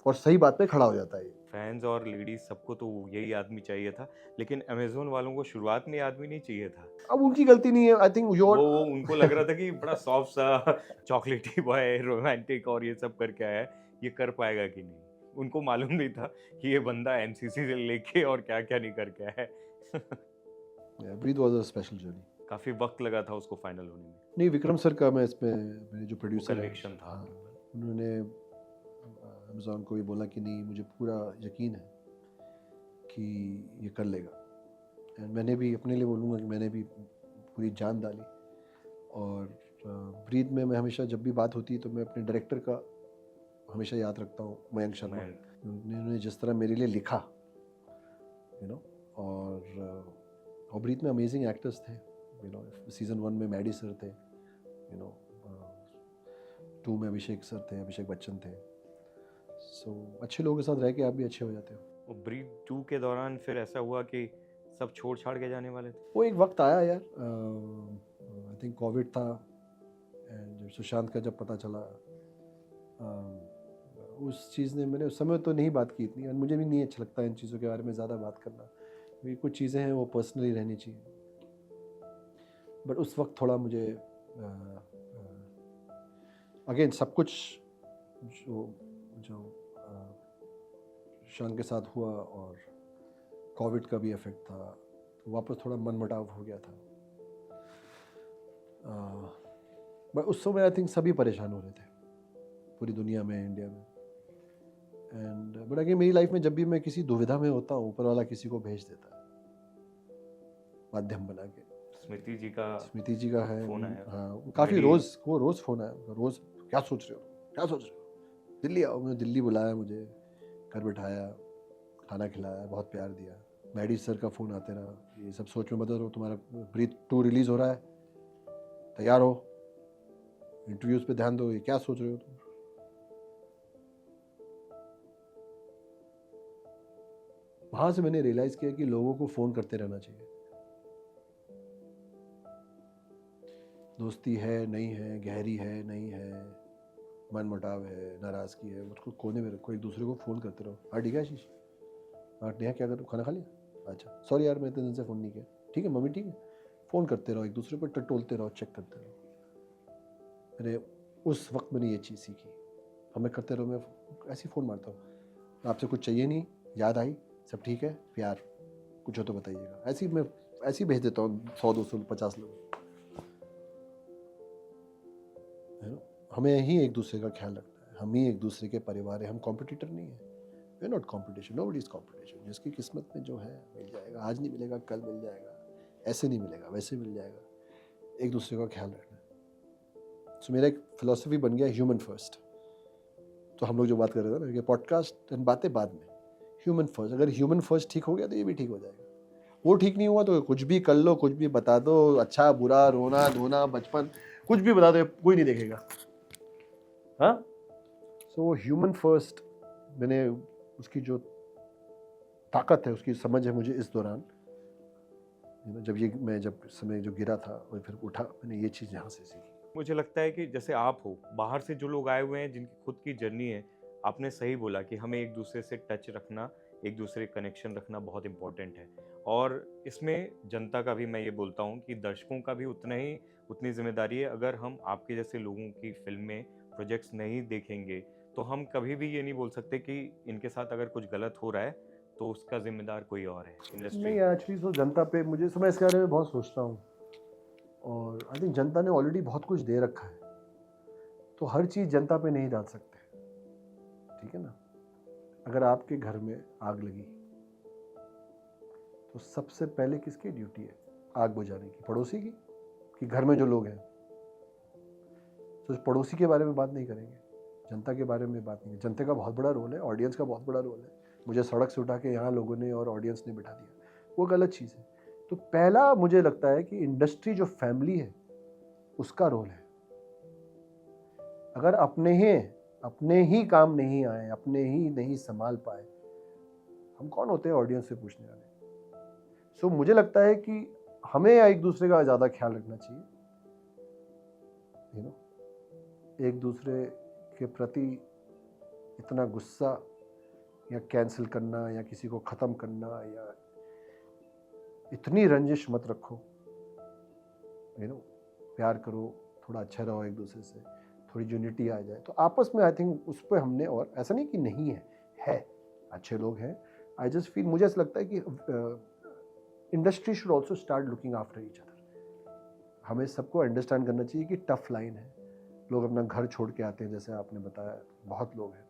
S1: और सही बात पे खड़ा हो जाता है ये।
S2: फैंस और लेडीज सबको तो यही आदमी चाहिए था, लेकिन अमेजोन वालों को शुरुआत में ये आदमी नहीं चाहिए था।
S1: अब उनकी गलती नहीं है, आई थिंक योर
S2: वो उनको लग रहा था कि बड़ा सॉफ्ट सा चॉकलेटी बॉय, रोमांटिक और ये सब करके आया है, ये कर पाएगा कि नहीं। उनको मालूम नहीं था कि ये बंदा एमसीसी से लेके और क्या क्या नहीं करके आया है।
S1: Breathe was a special journey.
S2: काफी वक्त लगा था उसको फाइनल होने में।
S1: नहीं, विक्रम सर का मैं इसमें, मेरे जो प्रोड्यूसर है,
S2: कनेक्शन था।
S1: हाँ, उन्होंने अमेज़ॉन को भी बोला कि नहीं मुझे पूरा यकीन है कि ये कर लेगा, एंड मैंने भी अपने लिए बोलूँगा कि मैंने भी पूरी जान डाली। और ब्रीथ में मैं हमेशा जब भी बात होती है तो मैं अपने डायरेक्टर का हमेशा याद रखता हूँ, मयंक शर्मा। उन्होंने जिस तरह मेरे लिए लिखा, और ब्रीथ में अमेजिंग एक्टर्स थे। सीज़न 1 में मैडी सर थे, 2 में अभिषेक सर थे, अभिषेक बच्चन थे। सो अच्छे लोगों के साथ रह के आप भी अच्छे हो जाते हो।
S2: और ब्रीथ 2 के दौरान फिर ऐसा हुआ कि सब छोड़ छाड़ के जाने वाले थे।
S1: वो एक वक्त आया यार, आई थिंक कोविड था, एंड जब सुशांत का जब पता चला, उस चीज़ ने, मैंने उस समय तो नहीं बात की इतनी, और मुझे भी नहीं अच्छा लगता इन चीज़ों के बारे में ज़्यादा बात करना, क्योंकि कुछ चीज़ें हैं वो पर्सनली रहनी चाहिए। बट उस वक्त थोड़ा मुझे अगेन सब कुछ जो शान के साथ हुआ और कोविड का भी इफेक्ट था, तो वापस थोड़ा मनमुटाव हो गया था। बट उस समय आई थिंक सभी परेशान हो रहे थे पूरी दुनिया में, इंडिया में। एंड बट अगेन मेरी लाइफ में जब भी मैं किसी दुविधा में होता हूँ, ऊपर वाला किसी को भेज देता है। माध्यम बना के।
S2: स्मृति जी का
S1: है
S2: फोन आया।
S1: हाँ, काफ़ी
S2: मेरी-
S1: रोज़ फ़ोन आया, रोज़ क्या सोच रहे हो, दिल्ली आओ। मैंने दिल्ली बुलाया, मुझे घर बिठाया, खाना खिलाया, बहुत प्यार दिया। मैडी सर का फ़ोन आते रहा, ये सब सोच में मत रहो, तुम्हारा ब्रीथ 2 रिलीज़ हो रहा है, तैयार हो, इंटरव्यूज़ पे ध्यान दो, ये क्या सोच रहे हो तुम। वहाँ से मैंने रियलाइज़ किया कि लोगों को फ़ोन करते रहना चाहिए। दोस्ती है नहीं है, गहरी है नहीं है, मन मुटाव है, नाराज़गी है, उसको कोने में रखो, एक दूसरे को फ़ोन करते रहो। हाँ ठीक है आशीष, हाँ नेहा क्या कर रहे हो, खाना खा लिया, अच्छा सॉरी यार मैं इतने दिन से फ़ोन नहीं किया, ठीक है मम्मी ठीक है। फ़ोन करते रहो, एक दूसरे पर टटोलते रहो, चेक करते रहो। मैंने उस वक्त मैंने ये चीज़ सीखी। हमें करते रहो, मैं ऐसे ही फ़ोन मारता हूँ, आपसे कुछ चाहिए नहीं, याद आई, सब ठीक है, प्यार, कुछ हो तो बताइएगा। ऐसे ही मैं ऐसे ही भेज देता हूँ 100 200 50 लोग। हमें ही एक दूसरे का ख्याल रखना है, हम ही एक दूसरे के परिवार है, हम कॉम्पिटिटर नहीं है। We are not competition, nobody is competition. जिसकी किस्मत में जो है मिल जाएगा, आज नहीं मिलेगा कल मिल जाएगा, ऐसे नहीं मिलेगा वैसे मिल जाएगा। एक दूसरे का ख्याल रखना है। सो मेरा एक फिलॉसफी बन गया ह्यूमन फर्स्ट। तो हम लोग जो बात कर रहे थे ना कि पॉडकास्ट एंड बातें बाद में, ह्यूमन फर्स्ट। अगर ह्यूमन फर्स्ट ठीक हो गया तो ये भी ठीक हो जाएगा। वो ठीक नहीं हुआ तो कुछ भी कर लो, कुछ भी बता दो, अच्छा बुरा, रोना धोना, बचपन, कुछ भी बता दो, कोई नहीं देखेगा। हाँ, सो ह्यूमन फर्स्ट, मैंने उसकी जो ताकत है, उसकी समझ है मुझे इस दौरान, जब समय जो गिरा था और फिर उठा, मैंने ये चीज़ यहाँ से सीखी।
S2: मुझे लगता है कि जैसे आप हो, बाहर से जो लोग आए हुए हैं जिनकी खुद की जर्नी है, आपने सही बोला कि हमें एक दूसरे से टच रखना, एक दूसरे कनेक्शन रखना बहुत इम्पोर्टेंट है। और इसमें जनता का भी मैं ये बोलता हूँ कि दर्शकों का भी उतनी जिम्मेदारी है। अगर हम आपके जैसे लोगों की फिल्में, प्रोजेक्ट्स नहीं देखेंगे तो हम कभी भी ये नहीं बोल सकते कि इनके साथ अगर कुछ गलत हो रहा है तो उसका जिम्मेदार कोई और है, इंडस्ट्री।
S1: नहीं एक्चुअली तो जनता पे मुझे मैं इसके बारे में बहुत सोचता हूँ, और आई थिंक जनता ने ऑलरेडी बहुत कुछ दे रखा है, तो हर चीज़ जनता पे नहीं डाल सकते, ठीक है ना। अगर आपके घर में आग लगी तो सबसे पहले किसकी ड्यूटी है आग बुझाने की? पड़ोसी की, कि घर में जो लोग हैं? तो पड़ोसी के बारे में बात नहीं करेंगे, जनता के बारे में बात नहीं। जनता का बहुत बड़ा रोल है, ऑडियंस का बहुत बड़ा रोल है। मुझे सड़क से उठा के यहाँ लोगों ने और ऑडियंस ने बिठा दिया, वो गलत चीज़ है। तो पहला मुझे लगता है कि इंडस्ट्री जो फैमिली है उसका रोल है। अगर अपने ही काम नहीं आए, अपने ही नहीं संभाल पाए, हम कौन होते हैं ऑडियंस से पूछने वाले। सो मुझे लगता है कि हमें एक दूसरे का ज़्यादा ख्याल रखना चाहिए, एक दूसरे के प्रति इतना गुस्सा या कैंसिल करना या किसी को ख़त्म करना या इतनी रंजिश मत रखो। प्यार करो, थोड़ा अच्छा रहो एक दूसरे से, थोड़ी यूनिटी आ जाए तो आपस में। आई थिंक उस पर हमने, और ऐसा नहीं कि नहीं है अच्छे लोग हैं। आई जस्ट फील, मुझे ऐसा लगता है कि industry should also start looking after each other. हमें सबको अंडरस्टैंड करना चाहिए कि टफ लाइन है, लोग अपना घर छोड़ के आते हैं, जैसे आपने बताया बहुत लोग हैं।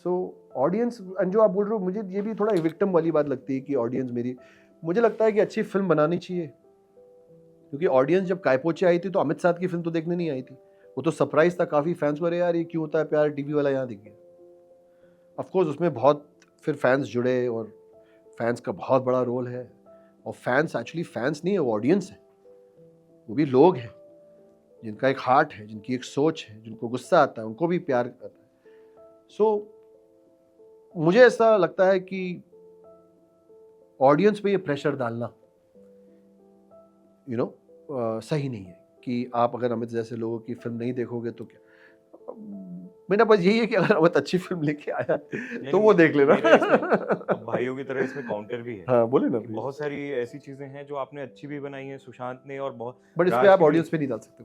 S1: सो ऑडियंस, एंड जो आप बोल रहे हो, मुझे ये भी थोड़ा विक्टिम वाली बात लगती है कि ऑडियंस मुझे लगता है कि अच्छी फिल्म बनानी चाहिए, क्योंकि ऑडियंस जब कायपोचे आई थी तो अमित साथ की फिल्म तो देखने नहीं आई थी, वो तो सरप्राइज था काफ़ी फैंस को, अरे यार ये क्यों होता है प्यार, टीवी वाला यहाँ दिख गया। ऑफकोर्स उसमें बहुत फिर फैंस जुड़े, और फैंस का बहुत बड़ा रोल है। और फैंस एक्चुअली फैंस नहीं है, वो ऑडियंस है, वो भी लोग हैं जिनका एक हार्ट है, जिनकी एक सोच है, जिनको गुस्सा आता है, उनको भी प्यार आता है। सो मुझे ऐसा लगता है कि ऑडियंस पे ये प्रेशर डालना सही नहीं है कि आप अगर अमित जैसे लोगों की फिल्म नहीं देखोगे तो क्या। मेरा बस यही है कि अगर अमित अच्छी फिल्म लेके आया तो वो देख लेना।
S2: अब भाइयों की तरह इसमें काउंटर भी है।
S1: हाँ बोले ना,
S2: बहुत सारी ऐसी चीजें हैं जो आपने अच्छी भी बनाई हैं, सुशांत ने, और बहुत,
S1: बट इस पे आप ऑडियंस पे नहीं डाल सकते।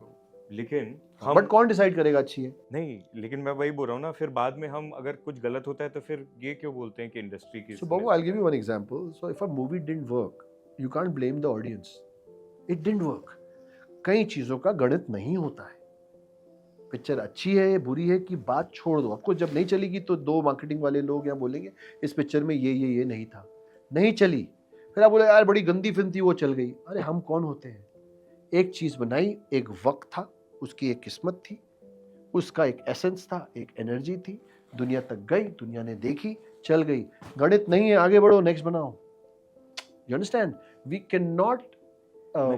S2: लेकिन
S1: हम, बट कौन डिसाइड करेगा अच्छी है?
S2: नहीं, लेकिन मैं वही बोल रहा हूँ ना, फिर बाद में हम अगर कुछ गलत होता है तो फिर ये क्यों बोलते हैं कि इंडस्ट्री की।
S1: So Babu, I'll give you one example. So if a movie didn't work, you can't blame the audience. It didn't work. कई चीजों का गणित नहीं होता है। पिक्चर अच्छी है बुरी है की बात छोड़ दो, आपको जब नहीं चलेगी तो दो मार्केटिंग वाले लोग यहाँ बोलेंगे इस पिक्चर में ये नहीं था, नहीं चली, फिर आप बोले यार बड़ी गंदी फिल्म थी, वो चल गई। अरे हम कौन होते हैं? एक चीज बनाई, एक वक्त था, उसकी एक किस्मत थी, उसका एक एसेंस था, एक एनर्जी थी, दुनिया तक गई, दुनिया ने देखी, चल गई। गणित नहीं है, आगे बढ़ो, नेक्स्ट बनाओ। You understand? We can not.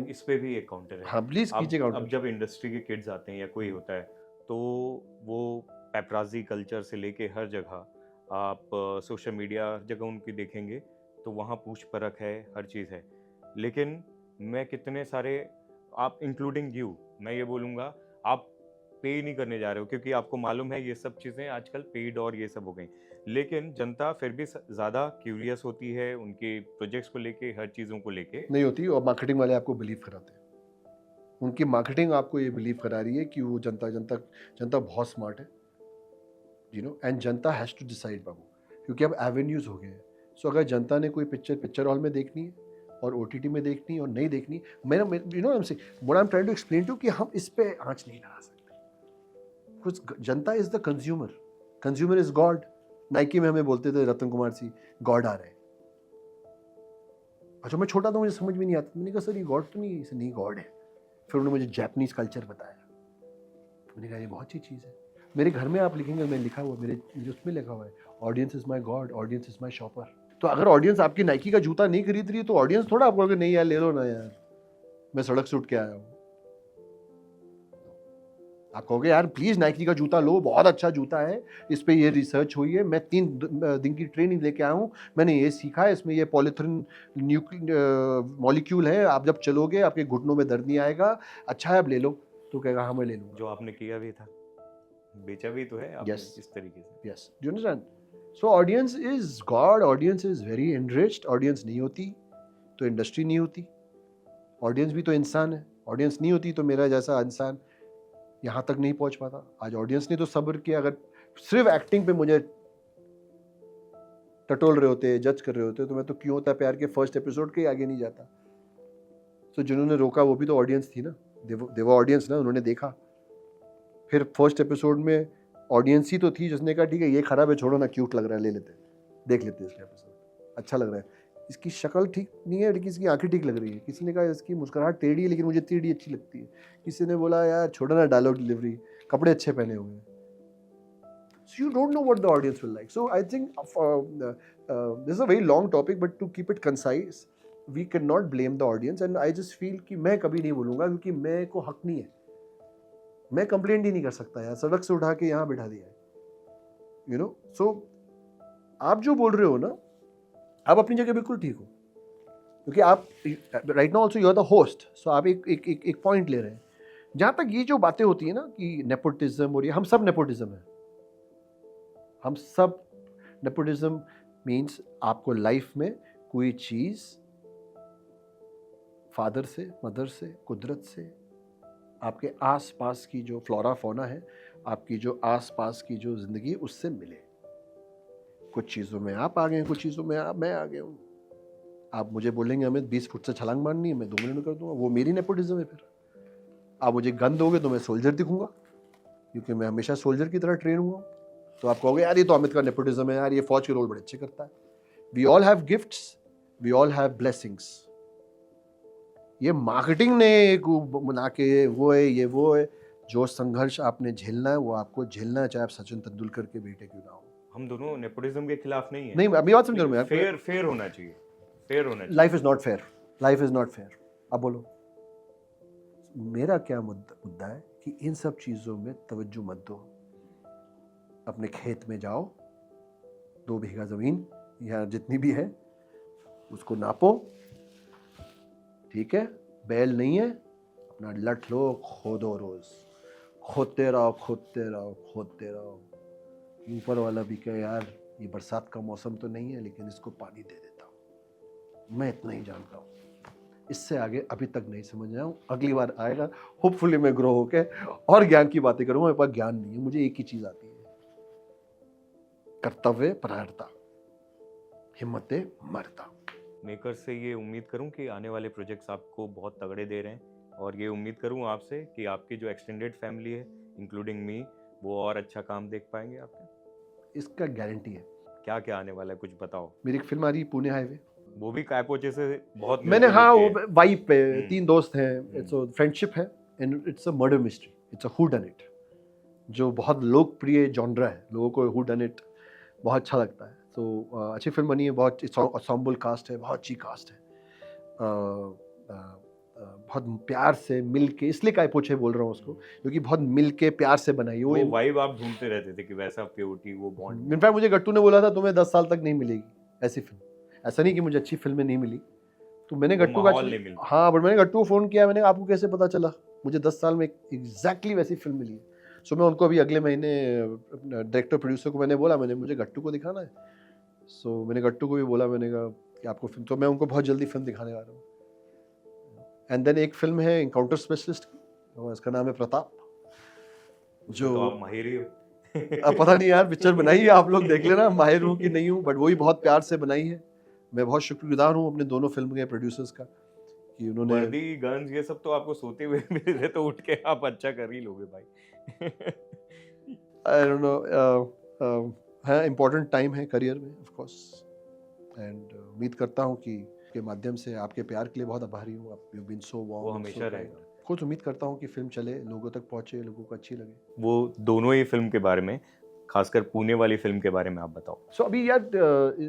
S2: इस पे भी एक काउंटर है।
S1: हाँ प्लीज कीजिए
S2: अब
S1: काउंटर।
S2: जब इंडस्ट्री के किड्स आते हैं या कोई होता है, तो वो पेपराजी कल्चर से लेके हर जगह आप सोशल मीडिया हर जगह उनकी देखेंगे, तो वहाँ पूछ परख है, हर चीज़ है। लेकिन मैं कितने सारे, आप इंक्लूडिंग यू, मैं ये बोलूँगा, आप पे नहीं करने जा रहे हो, क्योंकि आपको मालूम है ये सब चीज़ें आजकल पेड और ये सब हो गई। लेकिन जनता फिर भी ज़्यादा क्यूरियस होती है उनके प्रोजेक्ट्स को लेके, हर चीज़ों को लेके।
S1: नहीं होती, और मार्केटिंग वाले आपको बिलीव कराते हैं। उनकी मार्केटिंग आपको ये बिलीव करा रही है कि वो जनता बहुत स्मार्ट है, you know, and Janata has to decide बाबू, क्योंकि अब एवेन्यूज हो गए हैं। सो अगर जनता ने कोई पिक्चर हॉल में देखनी है और ओटीटी में देखनी है और नहीं देखनी, मेरा you know what I am trying to explain to, कि हम इस पे आंच नहीं लगा सकते। कुछ जनता is the consumer is God. Nike में हमें बोलते थे रतन कुमार सिंह, गॉड आ रहे हैं। अच्छा मैं छोटा था, मुझे समझ में नहीं आता, मैंने कहा सर ये गॉड तो नहीं है, इसे नहीं गॉड है। फिर उन्होंने मुझे जापानीज कल्चर बताया, मैंने कहा ये बहुत अच्छी चीज़ है। मेरे घर में आप लिखेंगे, मैं लिखा हुआ, मेरे उसमें लिखा हुआ है, audience is my God, audience is my shopper. तो अगर ऑडियंस आपकी नाइकी का जूता नहीं खरीद रही है, तो ऑडियंस थोड़ा आपको नहीं यार ले लो ना यार, मैं सड़क से उठ के आया हूँ। आप कहोगे यार प्लीज नाइकी का जूता लो, बहुत अच्छा जूता है, इस पे ये रिसर्च हुई है, मैं 3 दिन की ट्रेनिंग लेके आया हूँ, मैंने ये सीखा है, इसमें ये पॉलीथिन मॉलिक्यूल है, आप जब चलोगे आपके घुटनों में दर्द नहीं आएगा, अच्छा है आप ले लो। तो कहेगा हाँ मैं ले लूंगा।
S2: जो आपने किया भी था, बेचा भी तो है आपने
S1: Yes.
S2: इस तरीके से।
S1: Yes. Do you understand? So audience is God. Audience is very enriched. Audience नहीं होती तो इंडस्ट्री नहीं होती। ऑडियंस भी तो इंसान है। ऑडियंस नहीं होती तो मेरा जैसा इंसान यहाँ तक नहीं पहुँच पाता। आज ऑडियंस ने तो सब्र किया। अगर सिर्फ एक्टिंग पे मुझे टटोल रहे होते, जज कर रहे होते, तो मैं तो क्यों होता प्यार के फर्स्ट एपिसोड के आगे नहीं जाता। तो जिन्होंने रोका वो भी तो ऑडियंस थी ना, देवा ऑडियंस ना, उन्होंने देखा। फिर फर्स्ट एपिसोड में ऑडियंस ही तो थी जिसने कहा ठीक है ये खराब है, छोड़ो ना, क्यूट लग रहा है, ले लेते, देख लेते हैं इसका एपिसोड, अच्छा लग रहा है, इसकी शक्ल ठीक नहीं है लेकिन इसकी आंखें ठीक लग रही है, किसी ने कहा इसकी मुस्कुराहट टेढ़ी है लेकिन मुझे टेढ़ी अच्छी लगती है, किसी ने बोला यार छोड़ो ना डायलॉग डिलीवरी, कपड़े अच्छे पहने हुए हैं। So you don't know what the audience will like. So I think this is a very long topic, but to keep it concise, we cannot blame the audience. And I just feel कि मैं कभी नहीं बोलूँगा क्योंकि मैं को हक नहीं है, मैं कंप्लेंट ही नहीं कर सकता यार, सड़क से उठा के यहाँ बिठा दिया है, यू नो। सो आप जो बोल रहे हो ना, आप अपनी जगह बिल्कुल ठीक हो, क्योंकि आप right now also you are the host. So आप एक पॉइंट ले रहे हैं। जहाँ तक ये जो बातें होती है ना कि नेपोटिज्म, और ये हम सब नेपोटिज्म है, हम सब नेपोटिज्म मीन्स आपको लाइफ में कोई चीज़ फादर से, मदर से, कुदरत से, आपके आसपास की जो फ्लोरा फोना है, आपकी जो आसपास की जो ज़िंदगी है, उससे मिले। कुछ चीज़ों में आप आ गए हैं, कुछ चीज़ों में मैं आ गया हूँ। आप मुझे बोलेंगे हमें 20 फुट से छलांग मारनी है, मैं 2 मिनट में कर दूंगा, वो मेरी नेपोटिज्म है। फिर आप मुझे गन दोगे तो मैं सोल्जर दिखूंगा, क्योंकि मैं हमेशा सोल्जर की तरह ट्रेन हुआ। तो आप कहोगे यार ये तो अमित का नेपोटिज्म है यार, ये फौज के रोल बड़े अच्छे करता है। We all have gifts, we all have blessings. ये मार्केटिंग ने एक बना के वो है, ये वो है। जो संघर्ष आपने झेलना है वो आपको झेलना है, चाहे आप सचिन तेंदुलकर के बेटे क्यों ना हो।
S2: हम दोनों नेपोटिज्म के खिलाफ नहीं है।
S1: नहीं अभी बात समझ रहा हूँ,
S2: फेयर होना चाहिए, फेयर होना चाहिए।
S1: Life is not fair, life is not fair. अब बोलो मेरा क्या मुद्दा है कि इन सब चीज़ों में तवज्जो मत दो। अपने खेत में जाओ, 2 बीघा ज़मीन या जितनी भी है उसको नापो, ठीक है, बैल नहीं है, अपना लठ लो, खोदो, रोज खोदते रहो, खोदते रहो, खोदते रहो। ऊपर वाला भी कहे यार ये बरसात का मौसम तो नहीं है लेकिन इसको पानी दे देता हूँ। मैं इतना ही जानता हूँ, इससे आगे अभी तक नहीं समझ आया हूँ। अगली बार आएगा, होपफुली मैं ग्रो होके और ज्ञान की बातें करूँगा। मेरे पास ज्ञान नहीं है, मुझे एक ही चीज़ आती है, कर्तव्य परायणता, हिम्मते मरता।
S2: मेकर से ये उम्मीद करूं कि आने वाले प्रोजेक्ट्स आपको बहुत तगड़े दे रहे हैं, और ये उम्मीद करूं आपसे कि आपकी जो एक्सटेंडेड फैमिली है इंक्लूडिंग मी, वो और अच्छा काम देख पाएंगे आपके।
S1: इसका गारंटी है।
S2: क्या क्या आने वाला है कुछ बताओ।
S1: मेरी एक फिल्म आ रही है पुणे हाईवे,
S2: वो भी कायपोचे से बहुत
S1: मैंने
S2: मिलती
S1: हाँ
S2: जुलती
S1: वो
S2: है।
S1: वाइब पे 3 दोस्त हैं,
S2: हम्म।
S1: इट्स फ्रेंडशिप है and it's a murder mystery, it's a who done it, जो बहुत लोकप्रिय जॉनरा है, लोगों को हू डन इट बहुत अच्छा लगता है। तो अच्छी फिल्म बनी है, बहुत ensemble कास्ट है, बहुत अच्छी कास्ट है। बहुत प्यार से मिल के, इसलिए काय पोछे बोल रहा हूँ उसको, क्योंकि बहुत मिल के प्यार से बनाई
S2: वो
S1: वो।
S2: वाइब आप ढूंढते रहते थे कि वैसा प्योरिटी, वो बॉन्ड।
S1: इनफैक्ट मुझे गट्टू ने बोला था तुम्हें 10 साल तक नहीं मिलेगी ऐसी फिल्म। ऐसा नहीं कि मुझे अच्छी फिल्में नहीं मिली, तो मैंने
S2: वो
S1: गट्टू का
S2: माहौल नहीं मिलता।
S1: हाँ, बट मैंने गट्टू को फ़ोन किया, मैंने आपको कैसे पता चला? मुझे 10 साल में एग्जैक्टली वैसी फिल्म मिली है। सो मैं उनको अभी अगले महीने डायरेक्टर प्रोड्यूसर को मैंने बोला, मैंने मुझे गट्टू को दिखाना है। सो मैंने गट्टू को भी बोला, मैंने कहा कि आपको फिल्म, तो मैं उनको बहुत जल्दी फिल्म दिखाने वाला हूँ। एंड देन एक फिल्म है इनकाउंटर स्पेशलिस्ट की, और इसका नाम है प्रताप,
S2: उसमें तो आप माहिर ही हो।
S1: अब पता नहीं यार, पिक्चर बनाई है, आप लोग देख लेना माहिर हूँ कि नहीं हूँ, बट वही बहुत प्यार से बनाई है। मैं बहुत शुक्रगुजार हूँ अपने दोनों फिल्म के प्रोड्यूसर्स का कि उन्होंने
S2: वर्दी, गन्स, ये सब तो आपको सोते हुए मिल रहे, तो उठ के आप अच्छा कर ही लोगे भाई।
S1: आई डोंट नो, है इम्पोर्टेंट टाइम है करियर में ऑफ कोर्स, एंड उम्मीद करता हूँ कि के माध्यम से आपके प्यार के लिए बहुत आभारी हूँ। आप यू बीन सो
S2: वो
S1: वार्म,
S2: हमेशा रहेगा।
S1: खुद उम्मीद करता हूँ कि फिल्म चले, लोगों तक पहुँचे, लोगों को अच्छी लगे।
S2: वो दोनों ही फिल्म के बारे में, खासकर पुणे वाली फिल्म के बारे में आप बताओ।
S1: सो अभी यार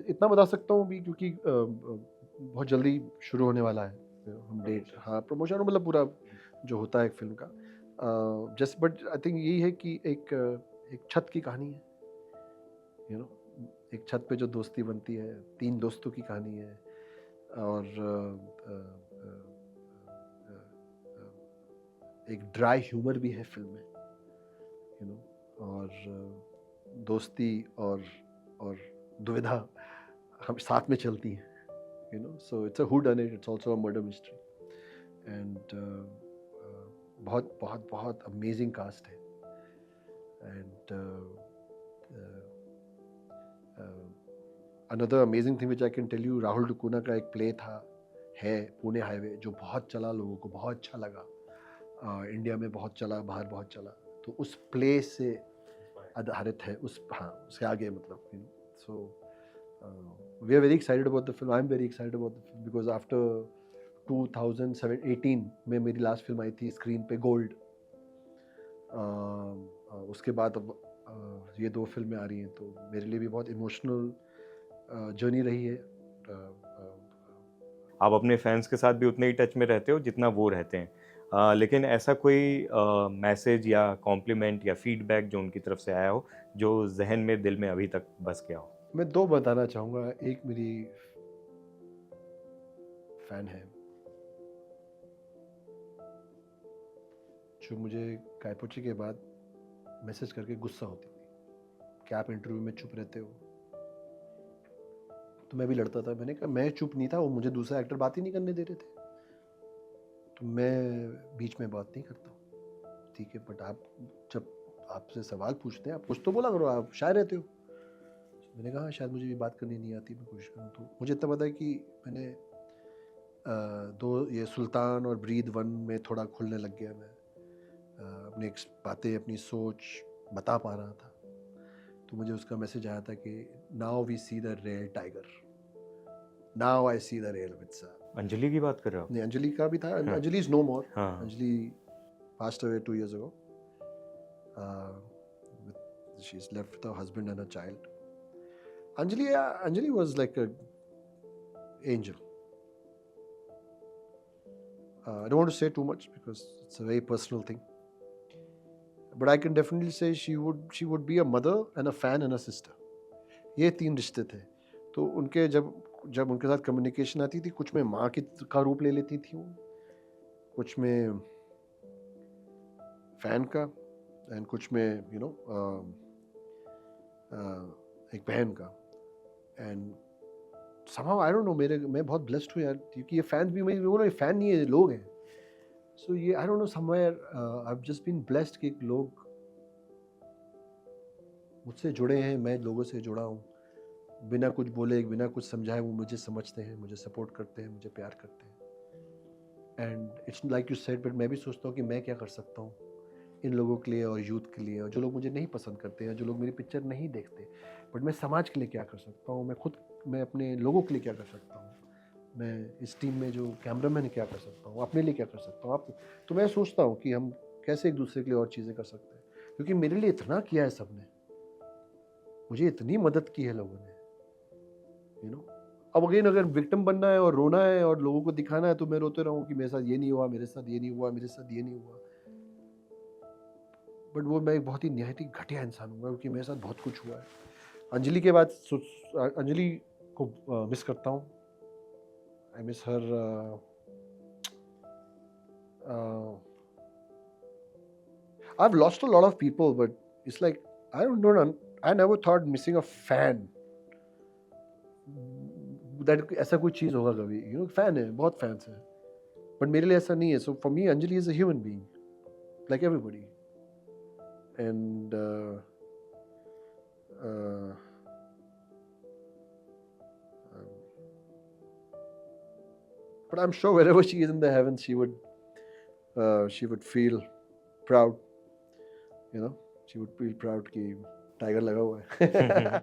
S1: इतना बता सकता हूँ अभी, क्योंकि बहुत जल्दी शुरू होने वाला है हम डेट, हाँ प्रमोशन मतलब पूरा जो होता है एक फिल्म का, जस्ट बट आई थिंक यही है कि एक छत की कहानी है, यू नो, एक छत पे जो दोस्ती बनती है, 3 दोस्तों की कहानी है, और एक ड्राई ह्यूमर भी है फिल्म में, यू नो, और दोस्ती और दुविधा हम साथ में चलती हैं, you know, so it's a who done it, it's also a murder mystery, and बहुत बहुत बहुत अमेजिंग कास्ट है, and another amazing thing which I can tell you, Rahul da Cunha का एक प्ले था, है पुणे हाईवे, जो बहुत चला, लोगों को बहुत अच्छा लगा, इंडिया में बहुत चला, बाहर बहुत चला, तो उस प्ले से आधारित है, उस हाँ उसके आगे मतलब, you know, so we are very excited about the film, I am very excited about the film, because after 2018 में मेरी लास्ट फिल्म आई थी स्क्रीन पे, गोल्ड, उसके बाद अब ये 2 फिल्में आ रही हैं, तो मेरे लिए भी बहुत इमोशनल जर्नी रही है।
S2: आप अपने फैंस के साथ भी उतने ही टच में रहते हो जितना वो रहते हैं, लेकिन ऐसा कोई मैसेज या कॉम्प्लीमेंट या फीडबैक जो उनकी तरफ से आया हो, जो जहन में, दिल में अभी तक बस गया हो?
S1: मैं 2 बताना चाहूँगा। एक मेरी फ़ैन है, जो मुझे कायपोची के बाद मैसेज करके गुस्सा होती थी कि आप इंटरव्यू में चुप रहते हो, तो मैं भी लड़ता था। मैंने कहा मैं चुप नहीं था, वो मुझे दूसरा एक्टर बात ही नहीं करने दे रहे थे, तो मैं बीच में बात नहीं करता हूँ, ठीक है, बट आप जब आपसे सवाल पूछते हैं, आप कुछ तो बोला करो, आप शाय रहते हो। मैंने कहा शायद मुझे भी बात करनी नहीं आती, मैं कोशिश करूँ। तो मुझे इतना पता है कि मैंने 2 ये सुल्तान और ब्रीद 1 में थोड़ा खुलने लग गया, मैं अपनी बातें, अपनी सोच बता पा रहा था, तो मुझे उसका मैसेज आया था कि now we see the real tiger, now I see the real वित्सा।
S2: अंजलि की बात कर रहे हो?
S1: नहीं, अंजलि का भी था,
S2: हाँ।
S1: अंजलि इज नो मोर,
S2: हाँ।
S1: Anjali passed away 2 years ago. She's left with her husband and her child. Anjali was like a angel. I don't want to say too much because it's a very personal thing. But I can definitely say she would be a mother and a fan and a sister. ये 3 रिश्ते थे। तो उनके जब उनके साथ communication आती थी, कुछ में माँ का रूप ले लेती थी वो, कुछ में फैन का, एंड कुछ में यू नो एक बहन का, and somehow I don't know, मैं बहुत ब्लेस्ड हूँ यार, क्योंकि ये फैंस भी, मैं बोलो ये फैन नहीं है, ये लोग हैं। सो ये I don't know, somewhere I have just been blessed कि लोग मुझसे जुड़े हैं, मैं लोगों से जुड़ा हूँ, बिना कुछ बोले, बिना कुछ समझाए वो मुझे समझते हैं, मुझे सपोर्ट करते हैं, मुझे प्यार करते हैं। And it's like you said, but मैं भी सोचता हूँ कि मैं क्या कर सकता हूँ इन लोगों के लिए और यूथ के लिए, और जो लोग मुझे नहीं पसंद करते हैं, जो लोग मेरी पिक्चर नहीं देखते, बट मैं समाज के लिए क्या कर सकता हूँ, मैं अपने लोगों के लिए क्या कर सकता हूँ। मैं इस टीम में जो कैमरामैन है क्या कर सकता हूँ, अपने लिए क्या कर सकता हूँ। आप तो मैं सोचता हूँ कि हम कैसे एक दूसरे के लिए और चीज़ें कर सकते हैं, क्योंकि मेरे लिए इतना किया है सबने, मुझे इतनी मदद की है लोगों ने, यू नो। अब अगेन अगर विक्टिम बनना है और रोना है और लोगों को दिखाना है तो मैं रोते रहूँ कि मेरे साथ ये नहीं हुआ, मेरे साथ ये नहीं हुआ, मेरे साथ ये नहीं हुआ। बट वो मैं एक बहुत ही निहायत ही घटिया इंसान हूँ क्योंकि मेरे साथ बहुत कुछ हुआ है। अंजलि के बाद अंजलि को मिस करता हूँ। I miss her. I've lost a lot of people, but it's like I don't know. I never thought missing a fan that ऐसा कोई चीज होगा कभी, यू नो। फैन है, बहुत फैंस हैं, बट मेरे लिए ऐसा नहीं है। So for me Anjali is a human being like everybody, and but I'm sure wherever she is in the heavens, she would feel proud, you know. She would feel proud कि tiger लगा हुआ है।